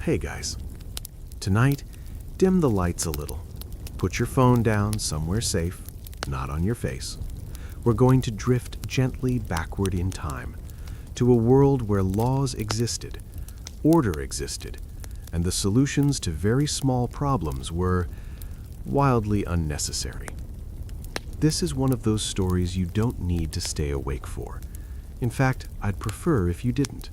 Hey guys, tonight, dim the lights a little. Put your phone down somewhere safe, not on your face. We're going to drift gently backward in time to a world where laws existed, order existed, and the solutions to very small problems were wildly unnecessary. This is one of those stories you don't need to stay awake for. In fact, I'd prefer if you didn't.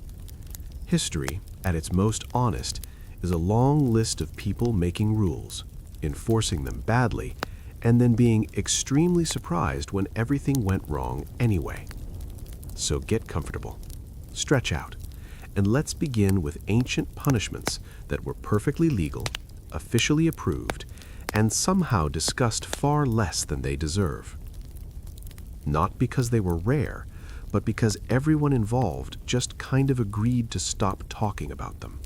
History, at its most honest, is a long list of people making rules, enforcing them badly, and then being extremely surprised when everything went wrong anyway. So get comfortable, stretch out, and let's begin with ancient punishments that were perfectly legal, officially approved, and somehow discussed far less than they deserve. Not because they were rare, but because everyone involved just kind of agreed to stop talking about them.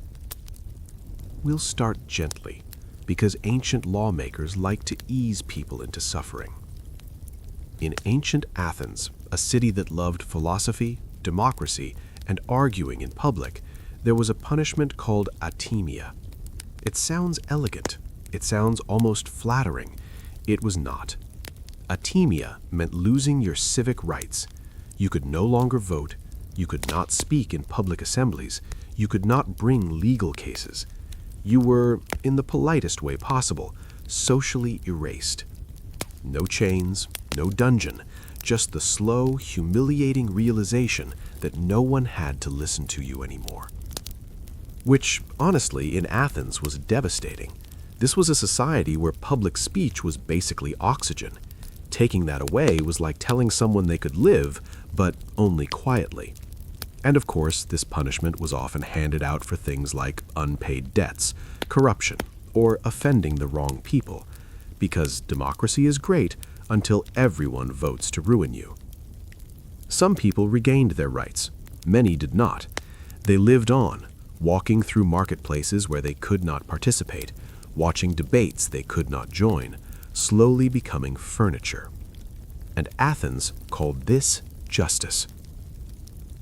We'll start gently, because ancient lawmakers like to ease people into suffering. In ancient Athens, a city that loved philosophy, democracy, and arguing in public, there was a punishment called atimia. It sounds elegant. It sounds almost flattering. It was not. Atimia meant losing your civic rights. You could no longer vote. You could not speak in public assemblies. You could not bring legal cases. You were, in the politest way possible, socially erased. No chains, no dungeon, just the slow, humiliating realization that no one had to listen to you anymore. Which, honestly, in Athens was devastating. This was a society where public speech was basically oxygen. Taking that away was like telling someone they could live, but only quietly. And of course, this punishment was often handed out for things like unpaid debts, corruption, or offending the wrong people, because democracy is great until everyone votes to ruin you. Some people regained their rights. Many did not. They lived on, walking through marketplaces where they could not participate, watching debates they could not join, slowly becoming furniture. And Athens called this justice.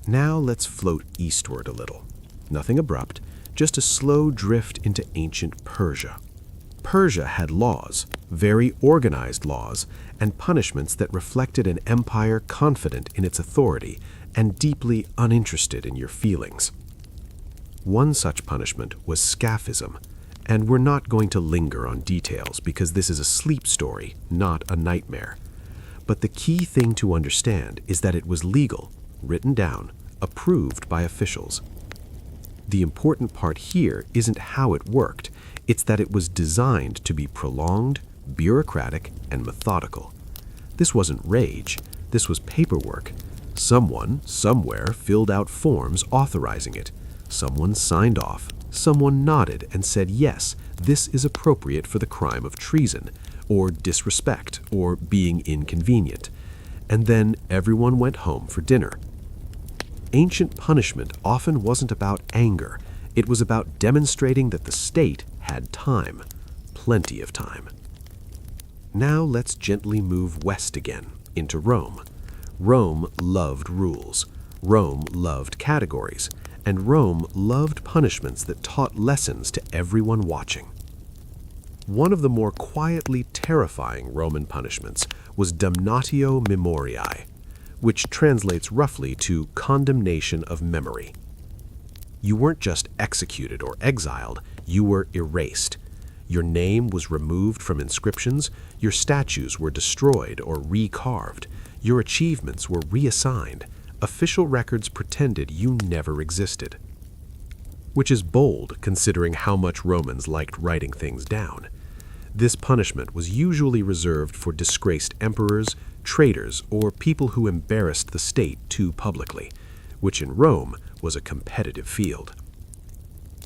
Now let's float eastward a little. Nothing abrupt, just a slow drift into ancient Persia. Persia had laws, very organized laws, and punishments that reflected an empire confident in its authority and deeply uninterested in your feelings. One such punishment was scaphism, and we're not going to linger on details because this is a sleep story, not a nightmare. But the key thing to understand is that it was legal, written down, approved by officials. The important part here isn't how it worked, it's that it was designed to be prolonged, bureaucratic, and methodical. This wasn't rage, this was paperwork. Someone, somewhere, filled out forms authorizing it. Someone signed off. Someone nodded and said, yes, this is appropriate for the crime of treason, or disrespect, or being inconvenient. And then everyone went home for dinner. Ancient punishment often wasn't about anger. It was about demonstrating that the state had time, plenty of time. Now let's gently move west again, into Rome. Rome loved rules. Rome loved categories. And Rome loved punishments that taught lessons to everyone watching. One of the more quietly terrifying Roman punishments was damnatio memoriae, which translates roughly to condemnation of memory. You weren't just executed or exiled, you were erased. Your name was removed from inscriptions, your statues were destroyed or recarved, your achievements were reassigned. Official records pretended you never existed. Which is bold considering how much Romans liked writing things down. This punishment was usually reserved for disgraced emperors, traitors, or people who embarrassed the state too publicly, which in Rome was a competitive field.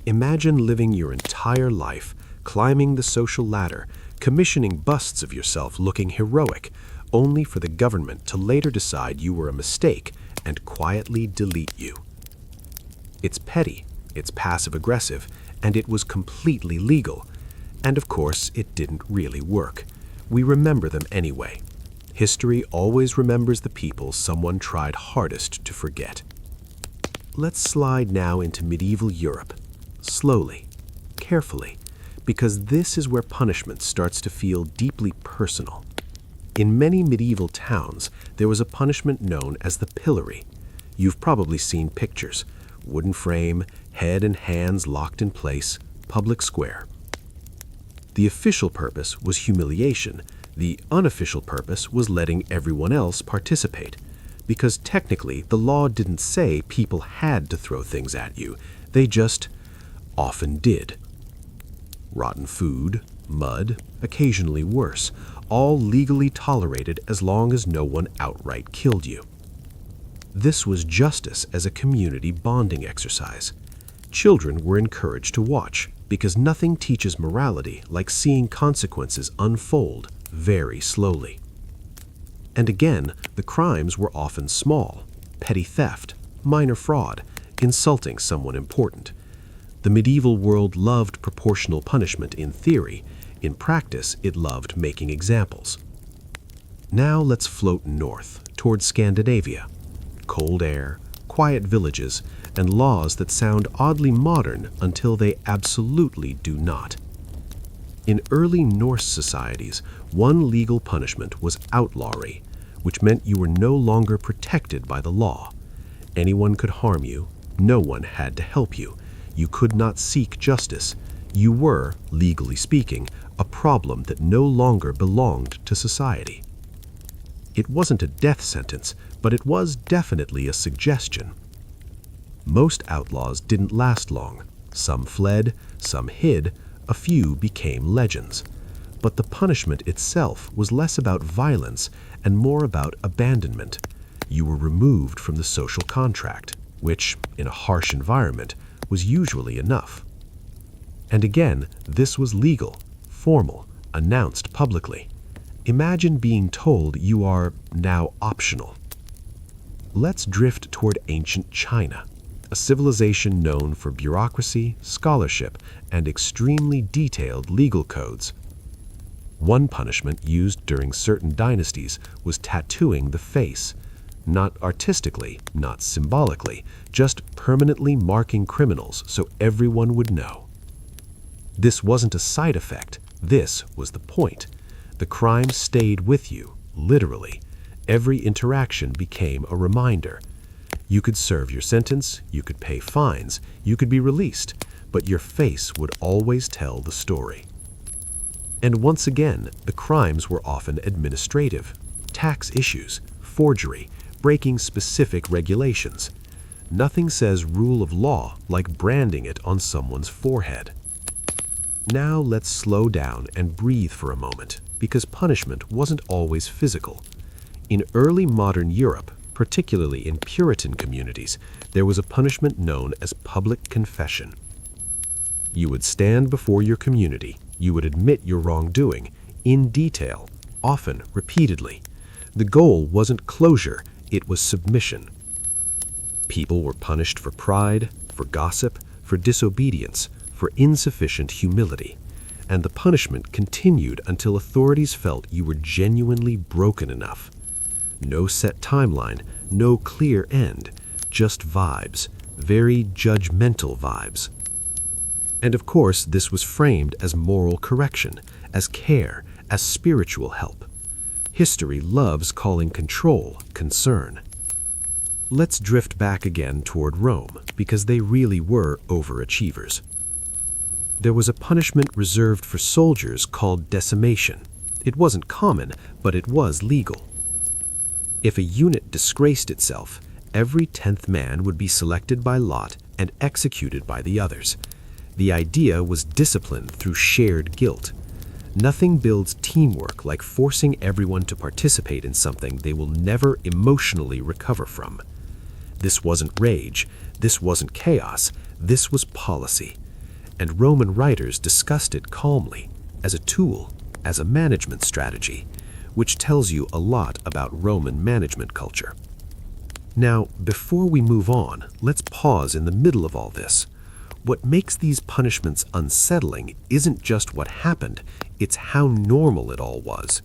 Imagine living your entire life, climbing the social ladder, commissioning busts of yourself looking heroic, only for the government to later decide you were a mistake and quietly delete you. It's petty, it's passive-aggressive, and it was completely legal. And of course, it didn't really work. We remember them anyway. History always remembers the people someone tried hardest to forget. Let's slide now into medieval Europe, slowly, carefully, because this is where punishment starts to feel deeply personal. In many medieval towns, there was a punishment known as the pillory. You've probably seen pictures: wooden frame, head and hands locked in place, public square. The official purpose was humiliation. The unofficial purpose was letting everyone else participate, because technically the law didn't say people had to throw things at you. They just often did. Rotten food, mud, occasionally worse, all legally tolerated as long as no one outright killed you. This was justice as a community bonding exercise. Children were encouraged to watch, because nothing teaches morality like seeing consequences unfold very slowly. And again, the crimes were often small: petty theft, minor fraud, insulting someone important. The medieval world loved proportional punishment in theory. In practice, it loved making examples. Now let's float north, toward Scandinavia. Cold air, quiet villages, and laws that sound oddly modern until they absolutely do not. In early Norse societies, one legal punishment was outlawry, which meant you were no longer protected by the law. Anyone could harm you. No one had to help you. You could not seek justice. You were, legally speaking, a problem that no longer belonged to society. It wasn't a death sentence, but it was definitely a suggestion. Most outlaws didn't last long. Some fled, some hid, a few became legends. But the punishment itself was less about violence and more about abandonment. You were removed from the social contract, which, in a harsh environment, was usually enough. And again, this was legal, formal, announced publicly. Imagine being told you are now optional. Let's drift toward ancient China, a civilization known for bureaucracy, scholarship, and extremely detailed legal codes. One punishment used during certain dynasties was tattooing the face, not artistically, not symbolically, just permanently marking criminals so everyone would know. This wasn't a side effect. This was the point. The crime stayed with you, literally. Every interaction became a reminder. You could serve your sentence, you could pay fines, you could be released, but your face would always tell the story. And once again, the crimes were often administrative: tax issues, forgery, breaking specific regulations. Nothing says rule of law like branding it on someone's forehead. Now let's slow down and breathe for a moment, because punishment wasn't always physical. In early modern Europe, particularly in Puritan communities, there was a punishment known as public confession. You would stand before your community. You would admit your wrongdoing, in detail, often repeatedly. The goal wasn't closure, it was submission. People were punished for pride, for gossip, for disobedience, for insufficient humility. And the punishment continued until authorities felt you were genuinely broken enough. No set timeline, no clear end, just vibes, very judgmental vibes. And of course, this was framed as moral correction, as care, as spiritual help. History loves calling control concern. Let's drift back again toward Rome, because they really were overachievers. There was a punishment reserved for soldiers called decimation. It wasn't common, but it was legal. If a unit disgraced itself, every 10th man would be selected by lot and executed by the others. The idea was discipline through shared guilt. Nothing builds teamwork like forcing everyone to participate in something they will never emotionally recover from. This wasn't rage, this wasn't chaos, this was policy. And Roman writers discussed it calmly, as a tool, as a management strategy, which tells you a lot about Roman management culture. Now, before we move on, let's pause in the middle of all this. What makes these punishments unsettling isn't just what happened, it's how normal it all was.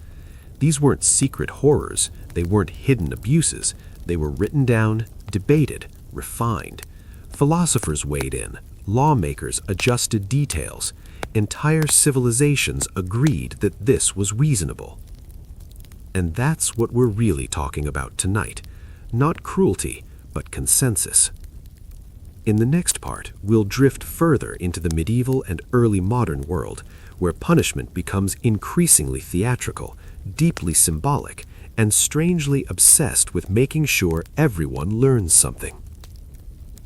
These weren't secret horrors, they weren't hidden abuses, they were written down, debated, refined. Philosophers weighed in, Lawmakers adjusted details. Entire civilizations agreed that this was reasonable. And that's what we're really talking about tonight. Not cruelty, but consensus. In the next part, we'll drift further into the medieval and early modern world, where punishment becomes increasingly theatrical, deeply symbolic, and strangely obsessed with making sure everyone learns something.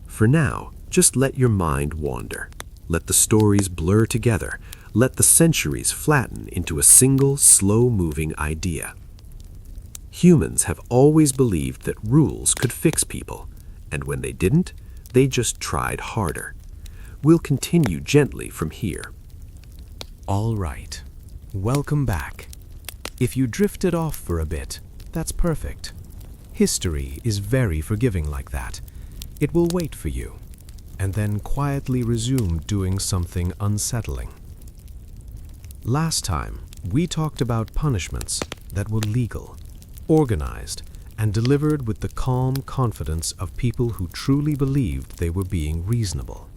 For now, just let your mind wander. Let the stories blur together. Let the centuries flatten into a single, slow-moving idea. Humans have always believed that rules could fix people, and when they didn't, they just tried harder. We'll continue gently from here. All right. Welcome back. If you drifted off for a bit, that's perfect. History is very forgiving like that. It will wait for you, and then quietly resume doing something unsettling. Last time, we talked about punishments that were legal, organized, and delivered with the calm confidence of people who truly believed they were being reasonable.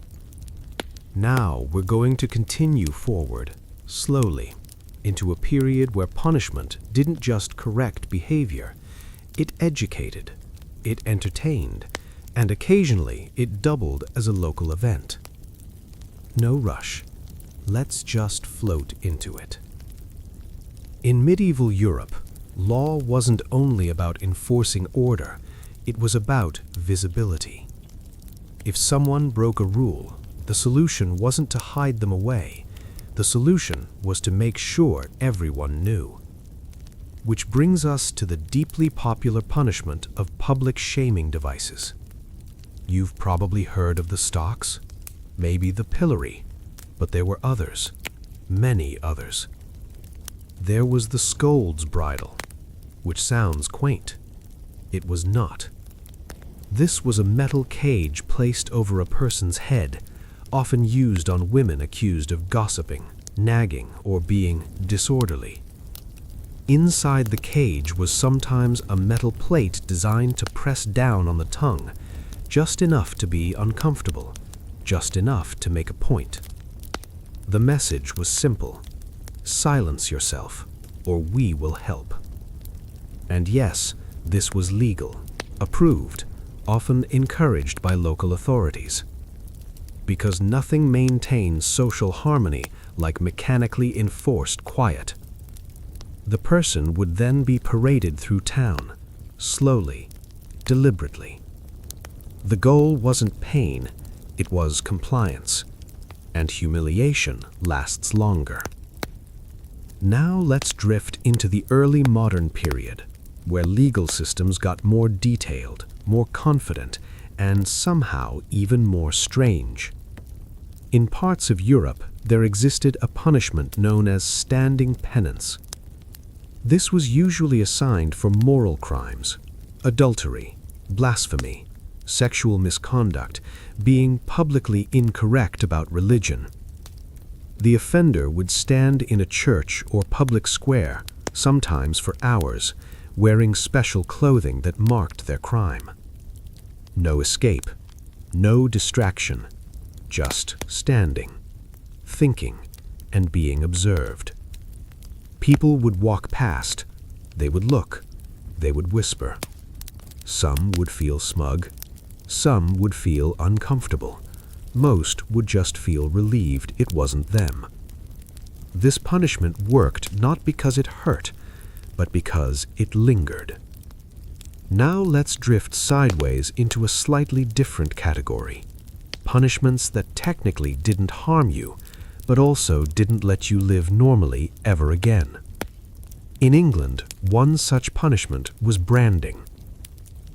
Now we're going to continue forward, slowly, into a period where punishment didn't just correct behavior, it educated, it entertained, and occasionally it doubled as a local event. No rush. Let's just float into it. In medieval Europe, law wasn't only about enforcing order, it was about visibility. If someone broke a rule, the solution wasn't to hide them away. The solution was to make sure everyone knew. Which brings us to the deeply popular punishment of public shaming devices. You've probably heard of the stocks, maybe the pillory, but there were others, many others. There was the scold's bridle, which sounds quaint. It was not. This was a metal cage placed over a person's head, often used on women accused of gossiping, nagging, or being disorderly. Inside the cage was sometimes a metal plate designed to press down on the tongue, just enough to be uncomfortable, just enough to make a point. The message was simple: silence yourself, or we will help. And yes, this was legal, approved, often encouraged by local authorities. Because nothing maintains social harmony like mechanically enforced quiet. The person would then be paraded through town, slowly, deliberately. The goal wasn't pain, it was compliance, and humiliation lasts longer. Now let's drift into the early modern period, where legal systems got more detailed, more confident, and somehow even more strange. In parts of Europe, there existed a punishment known as standing penance. This was usually assigned for moral crimes, adultery, blasphemy, sexual misconduct, being publicly incorrect about religion. The offender would stand in a church or public square, sometimes for hours, wearing special clothing that marked their crime. No escape, no distraction, just standing, thinking, and being observed. People would walk past, they would look, they would whisper. Some would feel smug, some would feel uncomfortable. Most would just feel relieved it wasn't them. This punishment worked not because it hurt, but because it lingered. Now let's drift sideways into a slightly different category. Punishments that technically didn't harm you, but also didn't let you live normally ever again. In England, one such punishment was branding.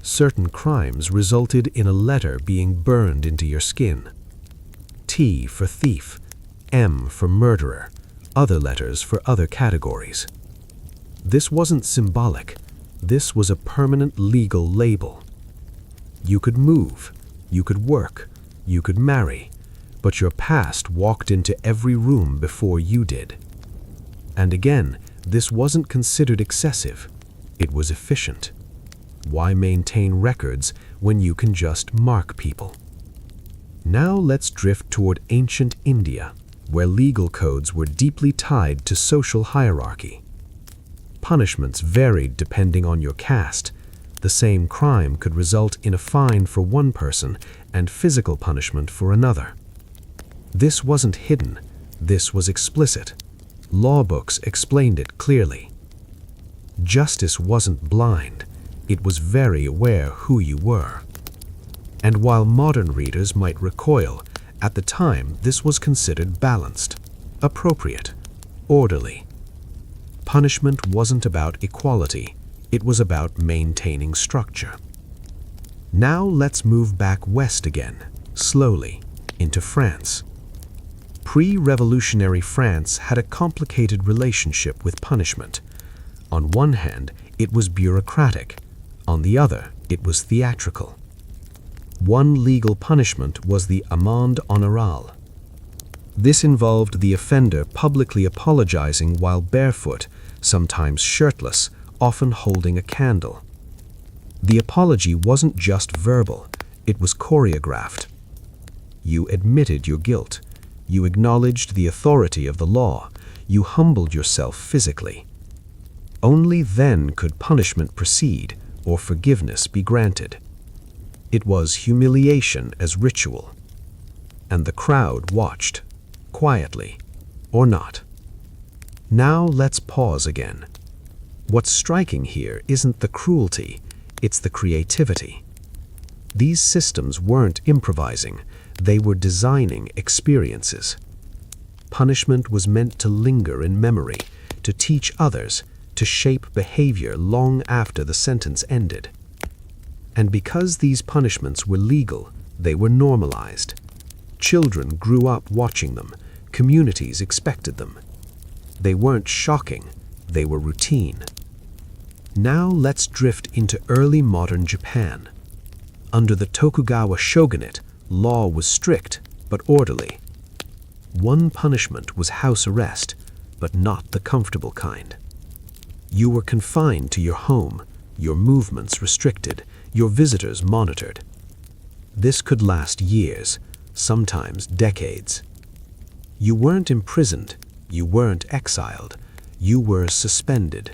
Certain crimes resulted in a letter being burned into your skin. T for thief, M for murderer, other letters for other categories. This wasn't symbolic. This was a permanent legal label. You could move, you could work, you could marry, but your past walked into every room before you did. And again, this wasn't considered excessive. It was efficient. Why maintain records when you can just mark people? Now let's drift toward ancient India, where legal codes were deeply tied to social hierarchy. Punishments varied depending on your caste. The same crime could result in a fine for one person and physical punishment for another. This wasn't hidden, this was explicit. Law books explained it clearly. Justice wasn't blind, it was very aware who you were. And while modern readers might recoil, at the time this was considered balanced, appropriate, orderly. Punishment wasn't about equality, it was about maintaining structure. Now let's move back west again, slowly, into France. Pre-revolutionary France had a complicated relationship with punishment. On one hand, it was bureaucratic. On the other, it was theatrical. One legal punishment was the amende honorable. This involved the offender publicly apologizing while barefoot, sometimes shirtless, often holding a candle. The apology wasn't just verbal, it was choreographed. You admitted your guilt. You acknowledged the authority of the law. You humbled yourself physically. Only then could punishment proceed or forgiveness be granted. It was humiliation as ritual. And the crowd watched, quietly or not. Now let's pause again. What's striking here isn't the cruelty, it's the creativity. These systems weren't improvising, they were designing experiences. Punishment was meant to linger in memory, to teach others, to shape behavior long after the sentence ended. And because these punishments were legal, they were normalized. Children grew up watching them, communities expected them. They weren't shocking, they were routine. Now let's drift into early modern Japan. Under the Tokugawa shogunate, law was strict but orderly. One punishment was house arrest, but not the comfortable kind. You were confined to your home, your movements restricted, your visitors monitored. This could last years, sometimes decades. You weren't imprisoned, you weren't exiled, you were suspended.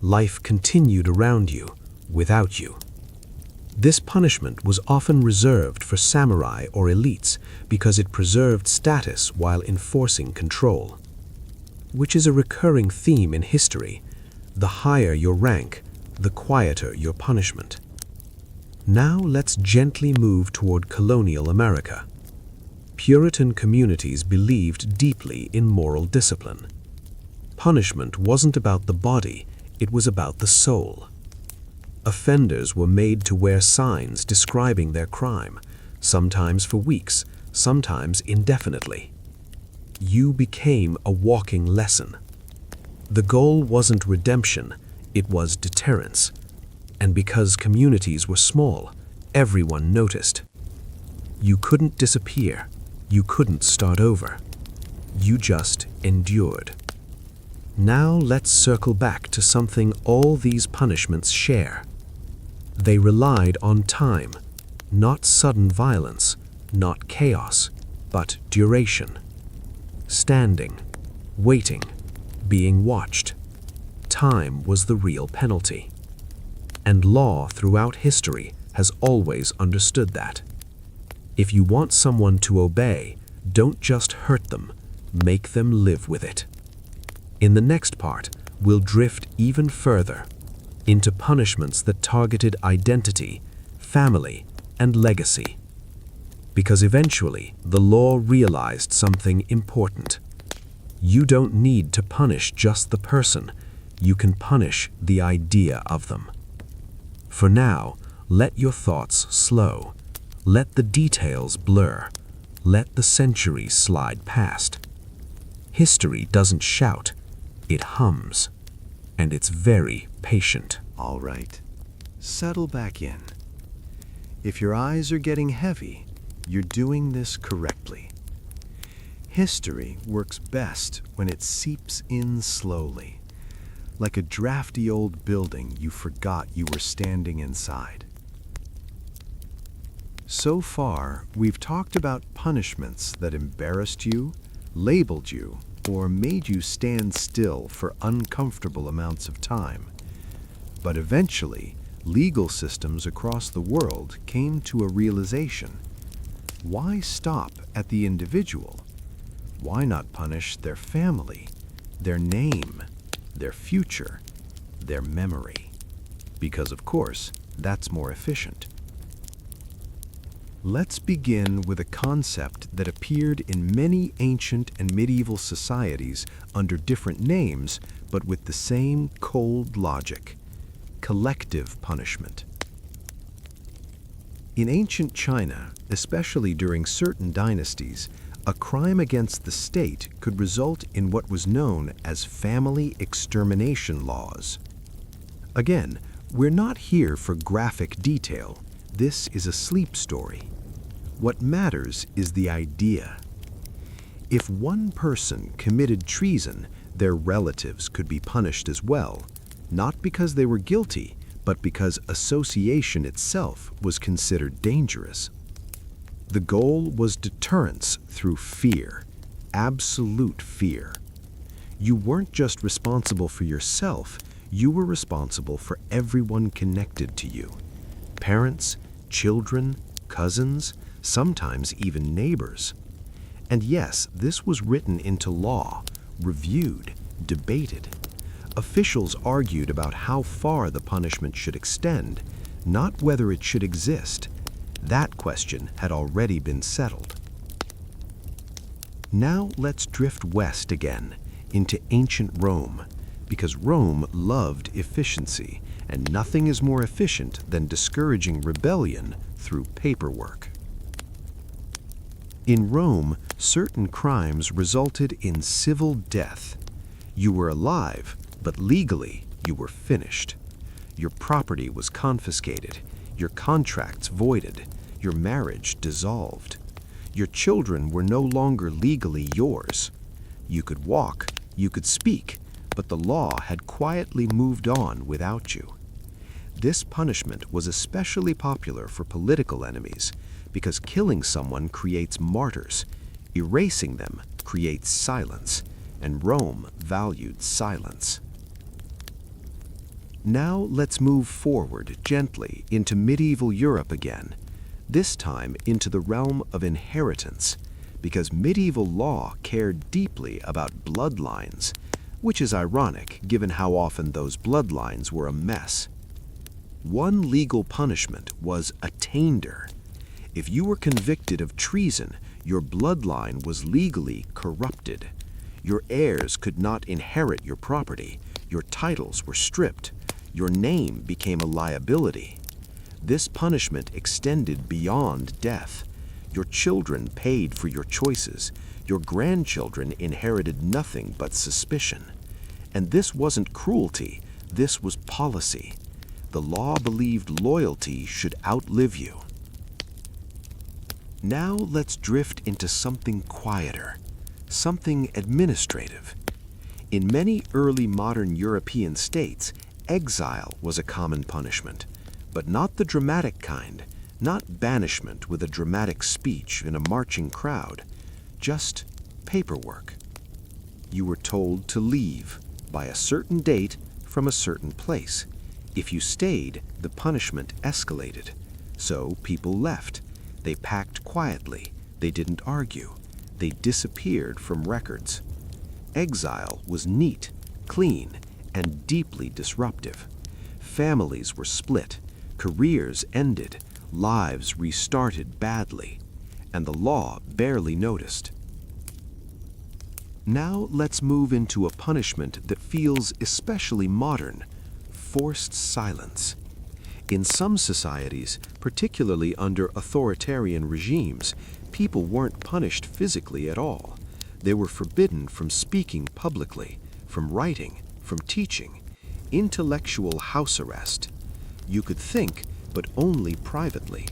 Life continued around you, without you. This punishment was often reserved for samurai or elites because it preserved status while enforcing control. Which is a recurring theme in history. The higher your rank, the quieter your punishment. Now let's gently move toward colonial America. Puritan communities believed deeply in moral discipline. Punishment wasn't about the body, it was about the soul. Offenders were made to wear signs describing their crime, sometimes for weeks, sometimes indefinitely. You became a walking lesson. The goal wasn't redemption, it was deterrence. And because communities were small, everyone noticed. You couldn't disappear, you couldn't start over. You just endured. Now let's circle back to something all these punishments share. They relied on time, not sudden violence, not chaos, but duration. Standing, waiting, being watched. Time was the real penalty. And law throughout history has always understood that. If you want someone to obey, don't just hurt them, make them live with it. In the next part, we'll drift even further into punishments that targeted identity, family, and legacy. Because eventually, the law realized something important. You don't need to punish just the person, you can punish the idea of them. For now, let your thoughts slow. Let the details blur. Let the centuries slide past. History doesn't shout, it hums. And it's very patient. All right, settle back in. If your eyes are getting heavy, you're doing this correctly. History works best when it seeps in slowly, like a drafty old building you forgot you were standing inside. So far, we've talked about punishments that embarrassed you, labeled you, or made you stand still for uncomfortable amounts of time. But eventually, legal systems across the world came to a realization. Why stop at the individual? Why not punish their family, their name, their future, their memory? Because, of course, that's more efficient. Let's begin with a concept that appeared in many ancient and medieval societies under different names, but with the same cold logic: collective punishment. In ancient China, especially during certain dynasties, a crime against the state could result in what was known as family extermination laws. Again, we're not here for graphic detail. This is a sleep story. What matters is the idea. If one person committed treason, their relatives could be punished as well, not because they were guilty, but because association itself was considered dangerous. The goal was deterrence through fear, absolute fear. You weren't just responsible for yourself, you were responsible for everyone connected to you. Parents, children, cousins, sometimes even neighbors. And yes, this was written into law, reviewed, debated. Officials argued about how far the punishment should extend, not whether it should exist. That question had already been settled. Now let's drift west again, into ancient Rome, because Rome loved efficiency, and nothing is more efficient than discouraging rebellion through paperwork. In Rome, certain crimes resulted in civil death. You were alive, but legally you were finished. Your property was confiscated, your contracts voided, your marriage dissolved. Your children were no longer legally yours. You could walk, you could speak, but the law had quietly moved on without you. This punishment was especially popular for political enemies, because killing someone creates martyrs, erasing them creates silence, and Rome valued silence. Now let's move forward gently into medieval Europe again, this time into the realm of inheritance, because medieval law cared deeply about bloodlines, which is ironic given how often those bloodlines were a mess. One legal punishment was attainder. If you were convicted of treason, your bloodline was legally corrupted. Your heirs could not inherit your property, your titles were stripped, your name became a liability. This punishment extended beyond death. Your children paid for your choices, your grandchildren inherited nothing but suspicion. And this wasn't cruelty, this was policy. The law believed loyalty should outlive you. Now let's drift into something quieter, something administrative. In many early modern European states, exile was a common punishment, but not the dramatic kind, not banishment with a dramatic speech in a marching crowd, just paperwork. You were told to leave by a certain date from a certain place. If you stayed, the punishment escalated. So people left. They packed quietly. They didn't argue. They disappeared from records. Exile was neat, clean, and deeply disruptive. Families were split, careers ended, lives restarted badly, and the law barely noticed. Now let's move into a punishment that feels especially modern: forced silence. In some societies, particularly under authoritarian regimes, people weren't punished physically at all. They were forbidden from speaking publicly, from writing, from teaching. Intellectual house arrest. You could think, but only privately.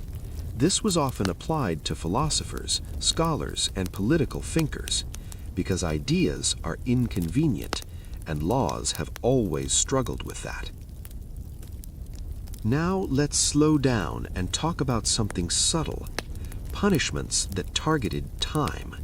This was often applied to philosophers, scholars, and political thinkers, because ideas are inconvenient, and laws have always struggled with that. Now let's slow down and talk about something subtle, punishments that targeted time.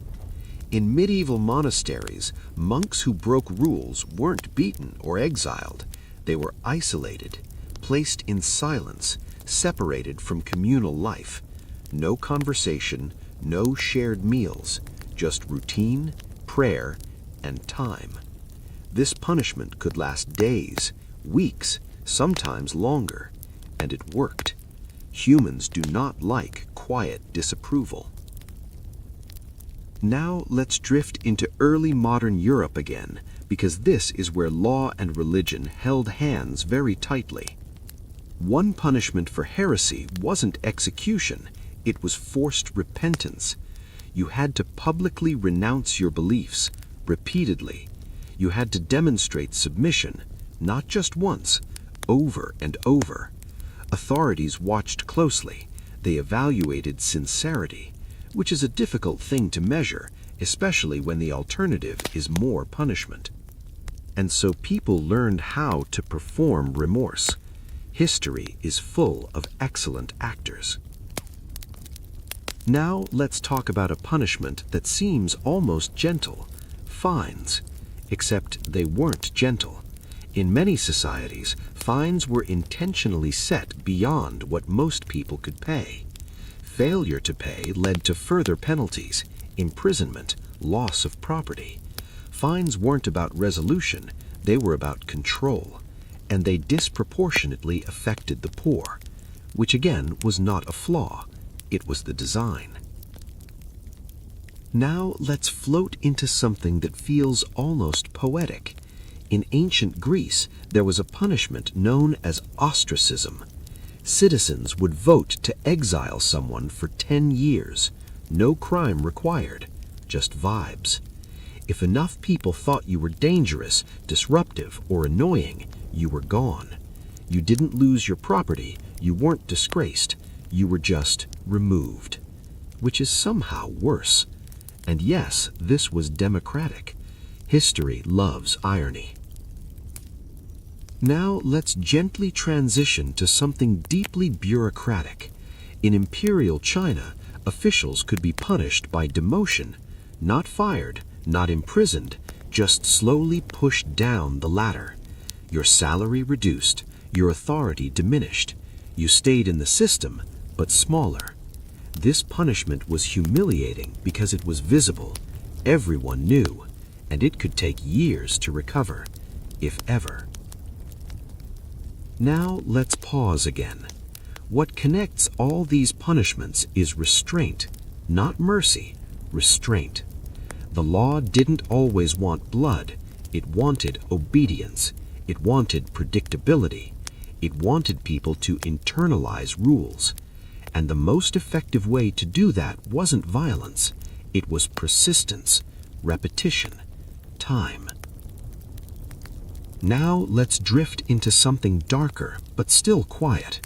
In medieval monasteries, monks who broke rules weren't beaten or exiled. They were isolated, placed in silence, separated from communal life. No conversation, no shared meals, just routine, prayer, and time. This punishment could last days, weeks, sometimes longer, and it worked. Humans do not like quiet disapproval. Now let's drift into early modern Europe again, because this is where law and religion held hands very tightly. One punishment for heresy wasn't execution, it was forced repentance. You had to publicly renounce your beliefs, repeatedly. You had to demonstrate submission, not just once, over and over. Authorities watched closely. They evaluated sincerity, which is a difficult thing to measure, especially when the alternative is more punishment. And so people learned how to perform remorse. History is full of excellent actors. Now let's talk about a punishment that seems almost gentle, fines. Except they weren't gentle. In many societies, fines were intentionally set beyond what most people could pay. Failure to pay led to further penalties, imprisonment, loss of property. Fines weren't about resolution, they were about control, and they disproportionately affected the poor, which again was not a flaw, it was the design. Now let's float into something that feels almost poetic. In ancient Greece, there was a punishment known as ostracism. Citizens would vote to exile someone for 10 years. No crime required, just vibes. If enough people thought you were dangerous, disruptive, or annoying, you were gone. You didn't lose your property, you weren't disgraced, you were just removed. Which is somehow worse. And yes, this was democratic. History loves irony. Now let's gently transition to something deeply bureaucratic. In imperial China, officials could be punished by demotion, not fired, not imprisoned, just slowly pushed down the ladder. Your salary reduced, your authority diminished. You stayed in the system, but smaller. This punishment was humiliating because it was visible. Everyone knew, and it could take years to recover, if ever. Now let's pause again. What connects all these punishments is restraint, not mercy, restraint. The law didn't always want blood. It wanted obedience. It wanted predictability. It wanted people to internalize rules. And the most effective way to do that wasn't violence. It was persistence, repetition, time. Now let's drift into something darker, but still quiet.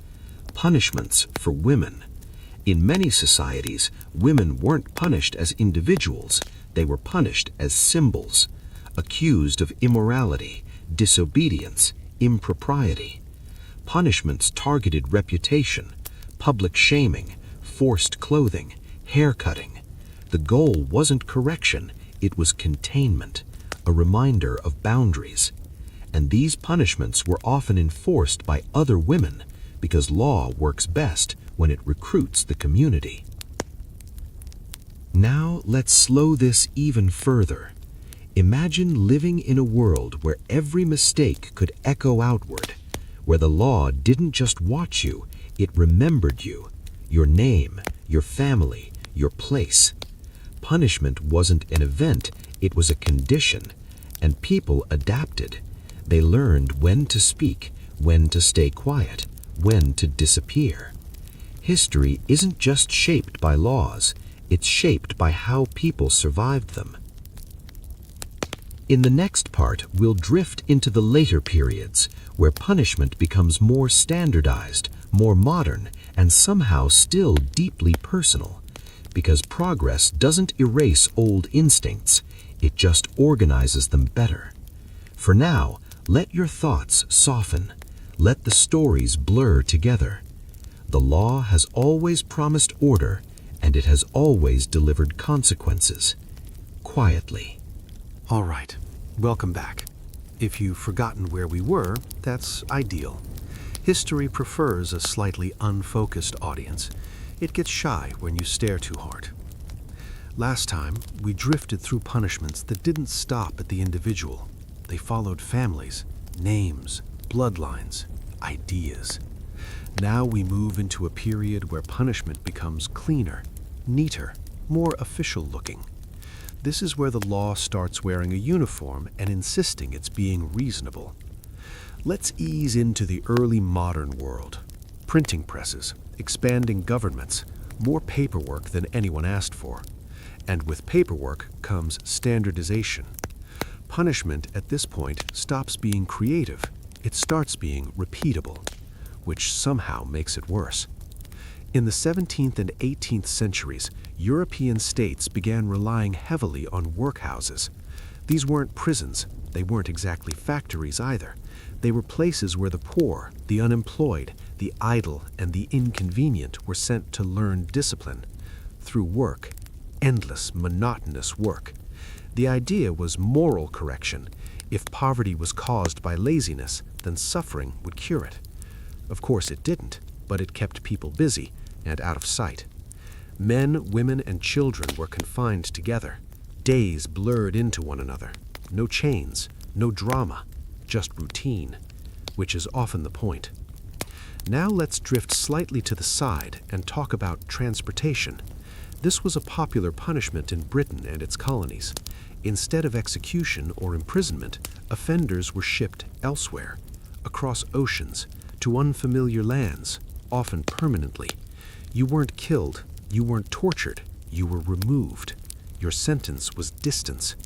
Punishments for women. In many societies, women weren't punished as individuals. They were punished as symbols, accused of immorality, disobedience, impropriety. Punishments targeted reputation, public shaming, forced clothing, haircutting. The goal wasn't correction, it was containment, a reminder of boundaries. And these punishments were often enforced by other women because law works best when it recruits the community. Now let's slow this even further. Imagine living in a world where every mistake could echo outward, where the law didn't just watch you, it remembered you, your name, your family, your place. Punishment wasn't an event, it was a condition, and people adapted. They learned when to speak, when to stay quiet, when to disappear. History isn't just shaped by laws, it's shaped by how people survived them. In the next part, we'll drift into the later periods, where punishment becomes more standardized, more modern, and somehow still deeply personal. Because progress doesn't erase old instincts, it just organizes them better. For now, let your thoughts soften. Let the stories blur together. The law has always promised order, and it has always delivered consequences. Quietly. All right, welcome back. If you've forgotten where we were, that's ideal. History prefers a slightly unfocused audience. It gets shy when you stare too hard. Last time, we drifted through punishments that didn't stop at the individual. They followed families, names, bloodlines, ideas. Now we move into a period where punishment becomes cleaner, neater, more official looking. This is where the law starts wearing a uniform and insisting it's being reasonable. Let's ease into the early modern world. Printing presses, expanding governments, more paperwork than anyone asked for. And with paperwork comes standardization. Punishment at this point stops being creative. It starts being repeatable, which somehow makes it worse. In the 17th and 18th centuries, European states began relying heavily on workhouses. These weren't prisons. They weren't exactly factories either. They were places where the poor, the unemployed, the idle, and the inconvenient were sent to learn discipline through work. Endless, monotonous work. The idea was moral correction. If poverty was caused by laziness, then suffering would cure it. Of course it didn't, but it kept people busy and out of sight. Men, women, and children were confined together. Days blurred into one another. No chains, no drama, just routine, which is often the point. Now let's drift slightly to the side and talk about transportation. This was a popular punishment in Britain and its colonies. Instead of execution or imprisonment, offenders were shipped elsewhere, across oceans, to unfamiliar lands, often permanently. You weren't killed, you weren't tortured, you were removed. Your sentence was distance.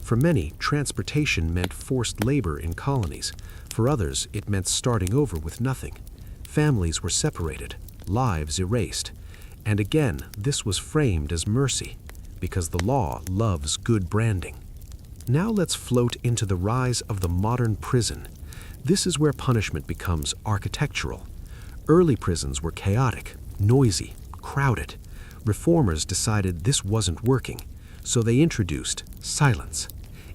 For many, transportation meant forced labor in colonies. For others, it meant starting over with nothing. Families were separated, lives erased. And again, this was framed as mercy, because the law loves good branding. Now let's float into the rise of the modern prison. This is where punishment becomes architectural. Early prisons were chaotic, noisy, crowded. Reformers decided this wasn't working, so they introduced silence.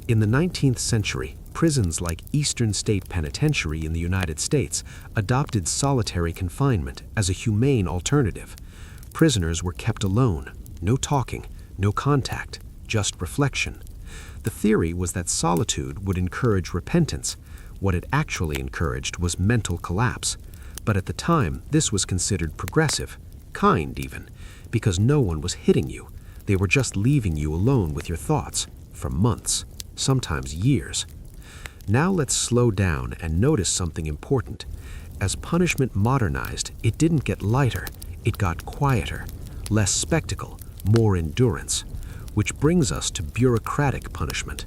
In the 19th century, prisons like Eastern State Penitentiary in the United States adopted solitary confinement as a humane alternative. Prisoners were kept alone, no talking, no contact, just reflection. The theory was that solitude would encourage repentance. What it actually encouraged was mental collapse. But at the time, this was considered progressive, kind even, because no one was hitting you. They were just leaving you alone with your thoughts for months, sometimes years. Now let's slow down and notice something important. As punishment modernized, it didn't get lighter. It got quieter, less spectacle, more endurance, which brings us to bureaucratic punishment.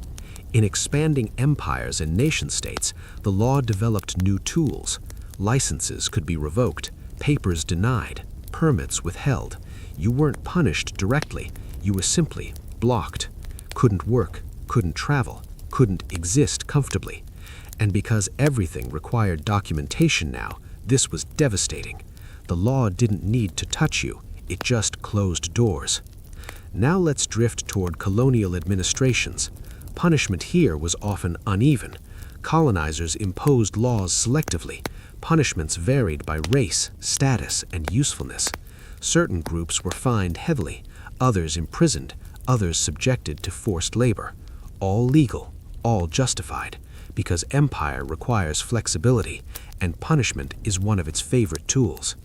In expanding empires and nation-states, the law developed new tools. Licenses could be revoked, papers denied, permits withheld. You weren't punished directly, you were simply blocked. Couldn't work, couldn't travel, couldn't exist comfortably. And because everything required documentation now, this was devastating. The law didn't need to touch you, it just closed doors. Now let's drift toward colonial administrations. Punishment here was often uneven. Colonizers imposed laws selectively. Punishments varied by race, status, and usefulness. Certain groups were fined heavily, others imprisoned, others subjected to forced labor. All legal, all justified, because empire requires flexibility, and punishment is one of its favorite tools.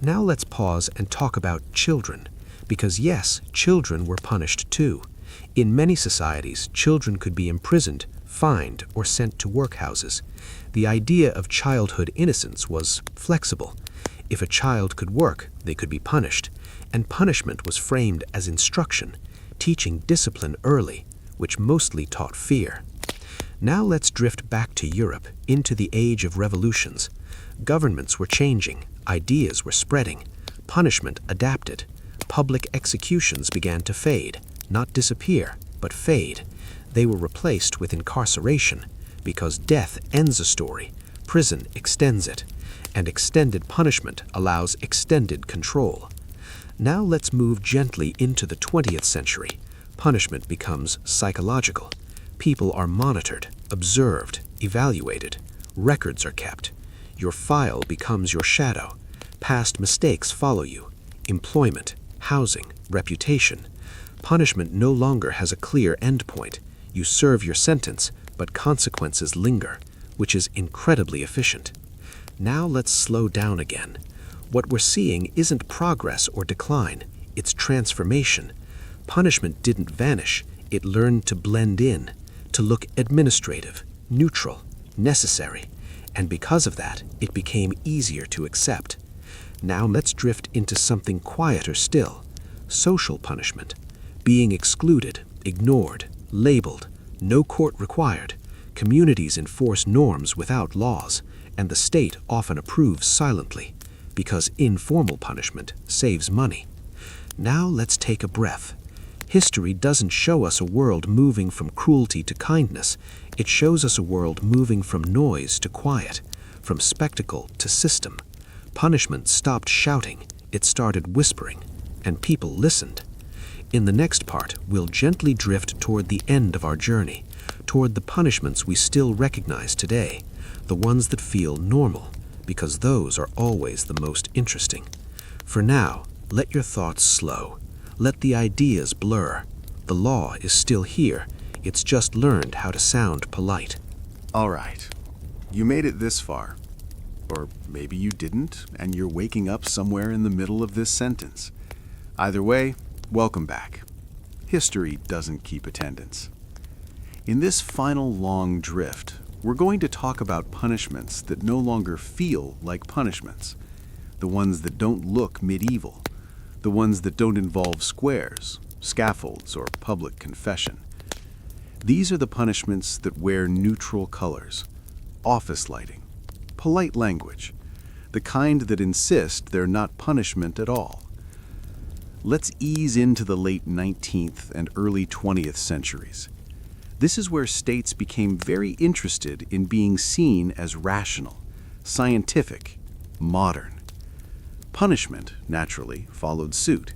Now let's pause and talk about children, because yes, children were punished too. In many societies, children could be imprisoned, fined, or sent to workhouses. The idea of childhood innocence was flexible. If a child could work, they could be punished, and punishment was framed as instruction, teaching discipline early, which mostly taught fear. Now let's drift back to Europe, into the age of revolutions. Governments were changing, ideas were spreading, punishment adapted. Public executions began to fade, not disappear, but fade. They were replaced with incarceration, because death ends a story. Prison extends it, and extended punishment allows extended control. Now let's move gently into the 20th century. Punishment becomes psychological. People are monitored, observed, evaluated. Records are kept. Your file becomes your shadow. Past mistakes follow you. Employment, housing, reputation. Punishment no longer has a clear endpoint. You serve your sentence, but consequences linger, which is incredibly efficient. Now let's slow down again. What we're seeing isn't progress or decline, it's transformation. Punishment didn't vanish, it learned to blend in, to look administrative, neutral, necessary, and because of that, it became easier to accept. Now let's drift into something quieter still, social punishment. Being excluded, ignored, labeled, no court required. Communities enforce norms without laws, and the state often approves silently, because informal punishment saves money. Now let's take a breath. History doesn't show us a world moving from cruelty to kindness. It shows us a world moving from noise to quiet, from spectacle to system. Punishment stopped shouting, it started whispering, and people listened. In the next part, we'll gently drift toward the end of our journey, toward the punishments we still recognize today, the ones that feel normal, because those are always the most interesting. For now, let your thoughts slow. Let the ideas blur. The law is still here. It's just learned how to sound polite. All right. You made it this far. Or maybe you didn't, and you're waking up somewhere in the middle of this sentence. Either way, welcome back. History doesn't keep attendance. In this final long drift, we're going to talk about punishments that no longer feel like punishments. The ones that don't look medieval. The ones that don't involve squares, scaffolds, or public confession. These are the punishments that wear neutral colors, office lighting, polite language, the kind that insist they're not punishment at all. Let's ease into the late 19th and early 20th centuries. This is where states became very interested in being seen as rational, scientific, modern. Punishment, naturally, followed suit.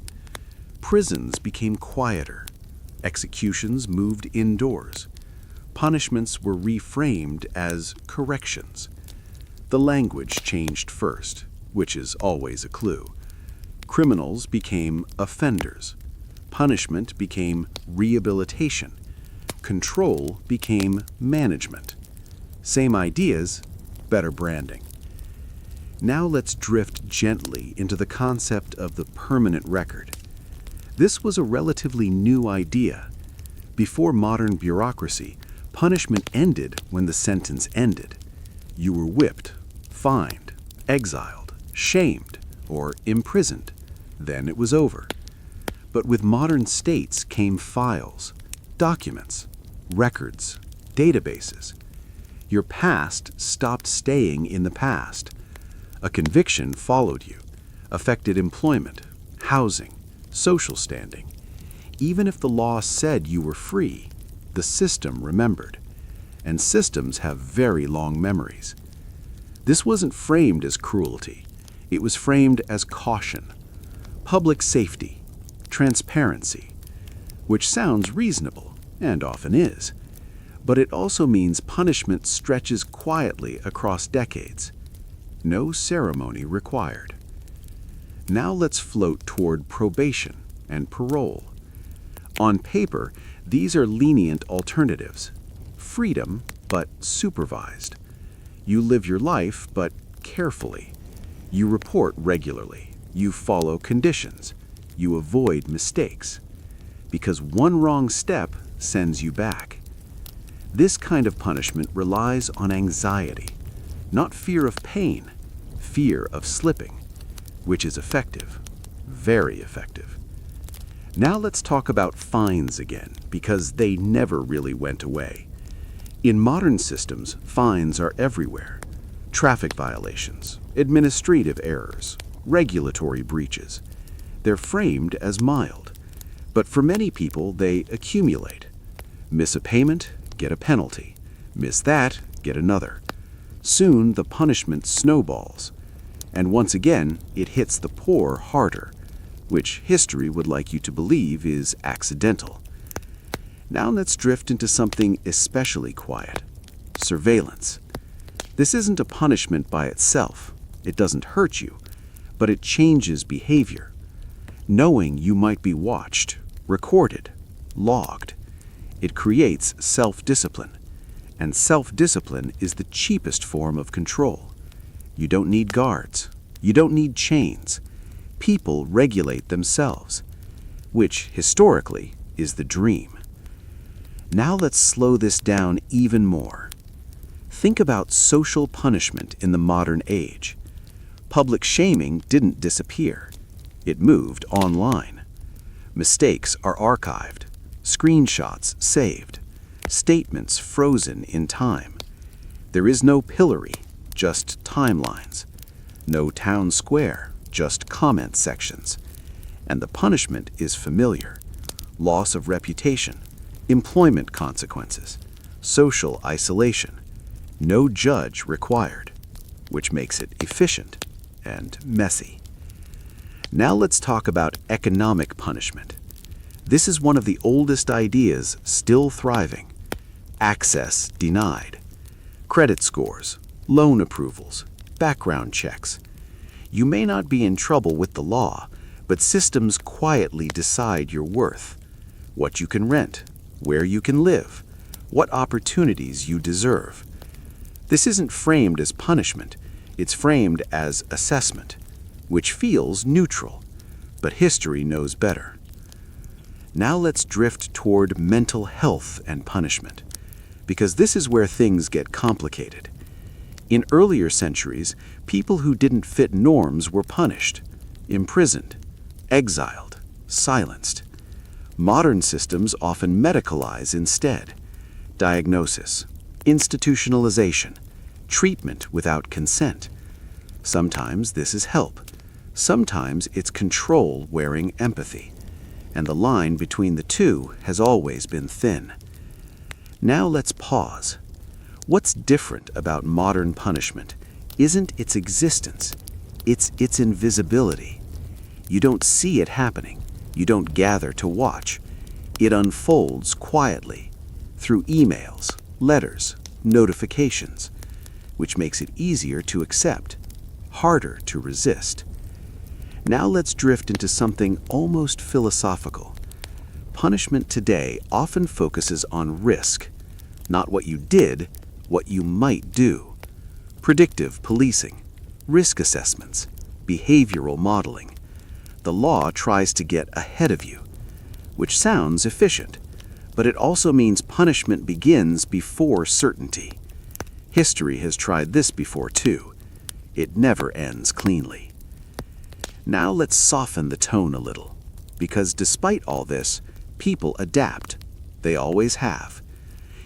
Prisons became quieter. Executions moved indoors. Punishments were reframed as corrections. The language changed first, which is always a clue. Criminals became offenders. Punishment became rehabilitation. Control became management. Same ideas, better branding. Now let's drift gently into the concept of the permanent record. This was a relatively new idea. Before modern bureaucracy, punishment ended when the sentence ended. You were whipped, fined, exiled, shamed, or imprisoned. Then it was over. But with modern states came files, documents, records, databases. Your past stopped staying in the past. A conviction followed you, affected employment, housing, social standing. Even if the law said you were free, the system remembered. And systems have very long memories. This wasn't framed as cruelty. It was framed as caution, public safety, transparency, which sounds reasonable, and often is. But it also means punishment stretches quietly across decades. No ceremony required. Now let's float toward probation and parole. On paper, these are lenient alternatives. Freedom, but supervised. You live your life, but carefully. You report regularly. You follow conditions. You avoid mistakes. Because one wrong step sends you back. This kind of punishment relies on anxiety, not fear of pain, fear of slipping, which is effective, very effective. Now let's talk about fines again, because they never really went away. In modern systems, fines are everywhere. Traffic violations, administrative errors, regulatory breaches. They're framed as mild, but for many people they accumulate. Miss a payment, get a penalty. Miss that, get another. Soon the punishment snowballs, and once again it hits the poor harder, which history would like you to believe is accidental. Now let's drift into something especially quiet: surveillance. This isn't a punishment by itself. It doesn't hurt you, but it changes behavior. Knowing you might be watched, recorded, logged, it creates self-discipline. And self-discipline is the cheapest form of control. You don't need guards. You don't need chains. People regulate themselves, which historically is the dream. Now let's slow this down even more. Think about social punishment in the modern age. Public shaming didn't disappear. It moved online. Mistakes are archived, screenshots saved, statements frozen in time. There is no pillory, just timelines. No town square, just comment sections. And the punishment is familiar: loss of reputation, employment consequences, social isolation. No judge required, which makes it efficient and messy. Now let's talk about economic punishment. This is one of the oldest ideas still thriving. Access denied. Credit scores, loan approvals, background checks. You may not be in trouble with the law, but systems quietly decide your worth: what you can rent, where you can live, what opportunities you deserve. This isn't framed as punishment, it's framed as assessment, which feels neutral, but history knows better. Now let's drift toward mental health and punishment, because this is where things get complicated. In earlier centuries, people who didn't fit norms were punished, imprisoned, exiled, silenced. Modern systems often medicalize instead: diagnosis, institutionalization, treatment without consent. Sometimes this is help. Sometimes it's control wearing empathy. And the line between the two has always been thin. Now let's pause. What's different about modern punishment isn't its existence, it's its invisibility. You don't see it happening. You don't gather to watch. It unfolds quietly through emails, letters, notifications, which makes it easier to accept, harder to resist. Now let's drift into something almost philosophical. Punishment today often focuses on risk, not what you did, what you might do. Predictive policing, risk assessments, behavioral modeling. The law tries to get ahead of you, which sounds efficient, but it also means punishment begins before certainty. History has tried this before too. It never ends cleanly. Now let's soften the tone a little, because despite all this, people adapt. They always have.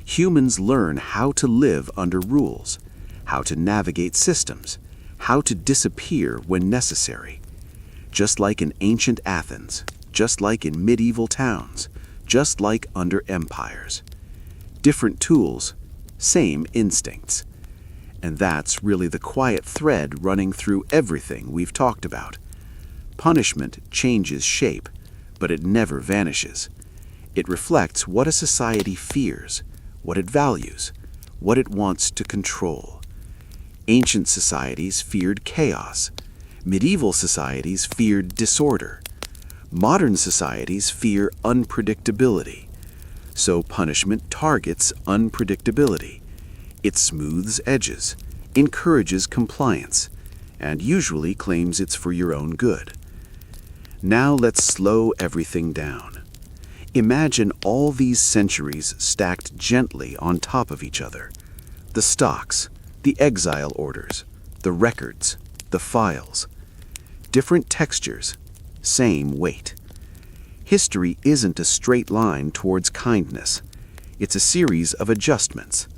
Humans learn how to live under rules, how to navigate systems, how to disappear when necessary. Just like in ancient Athens, just like in medieval towns, just like under empires. Different tools, same instincts. And that's really the quiet thread running through everything we've talked about. Punishment changes shape, but it never vanishes. It reflects what a society fears, what it values, what it wants to control. Ancient societies feared chaos. Medieval societies feared disorder. Modern societies fear unpredictability. So punishment targets unpredictability. It smooths edges, encourages compliance, and usually claims it's for your own good. Now let's slow everything down. Imagine all these centuries stacked gently on top of each other. The stocks, the exile orders, the records, the files. Different textures, same weight. History isn't a straight line towards kindness. It's a series of adjustments.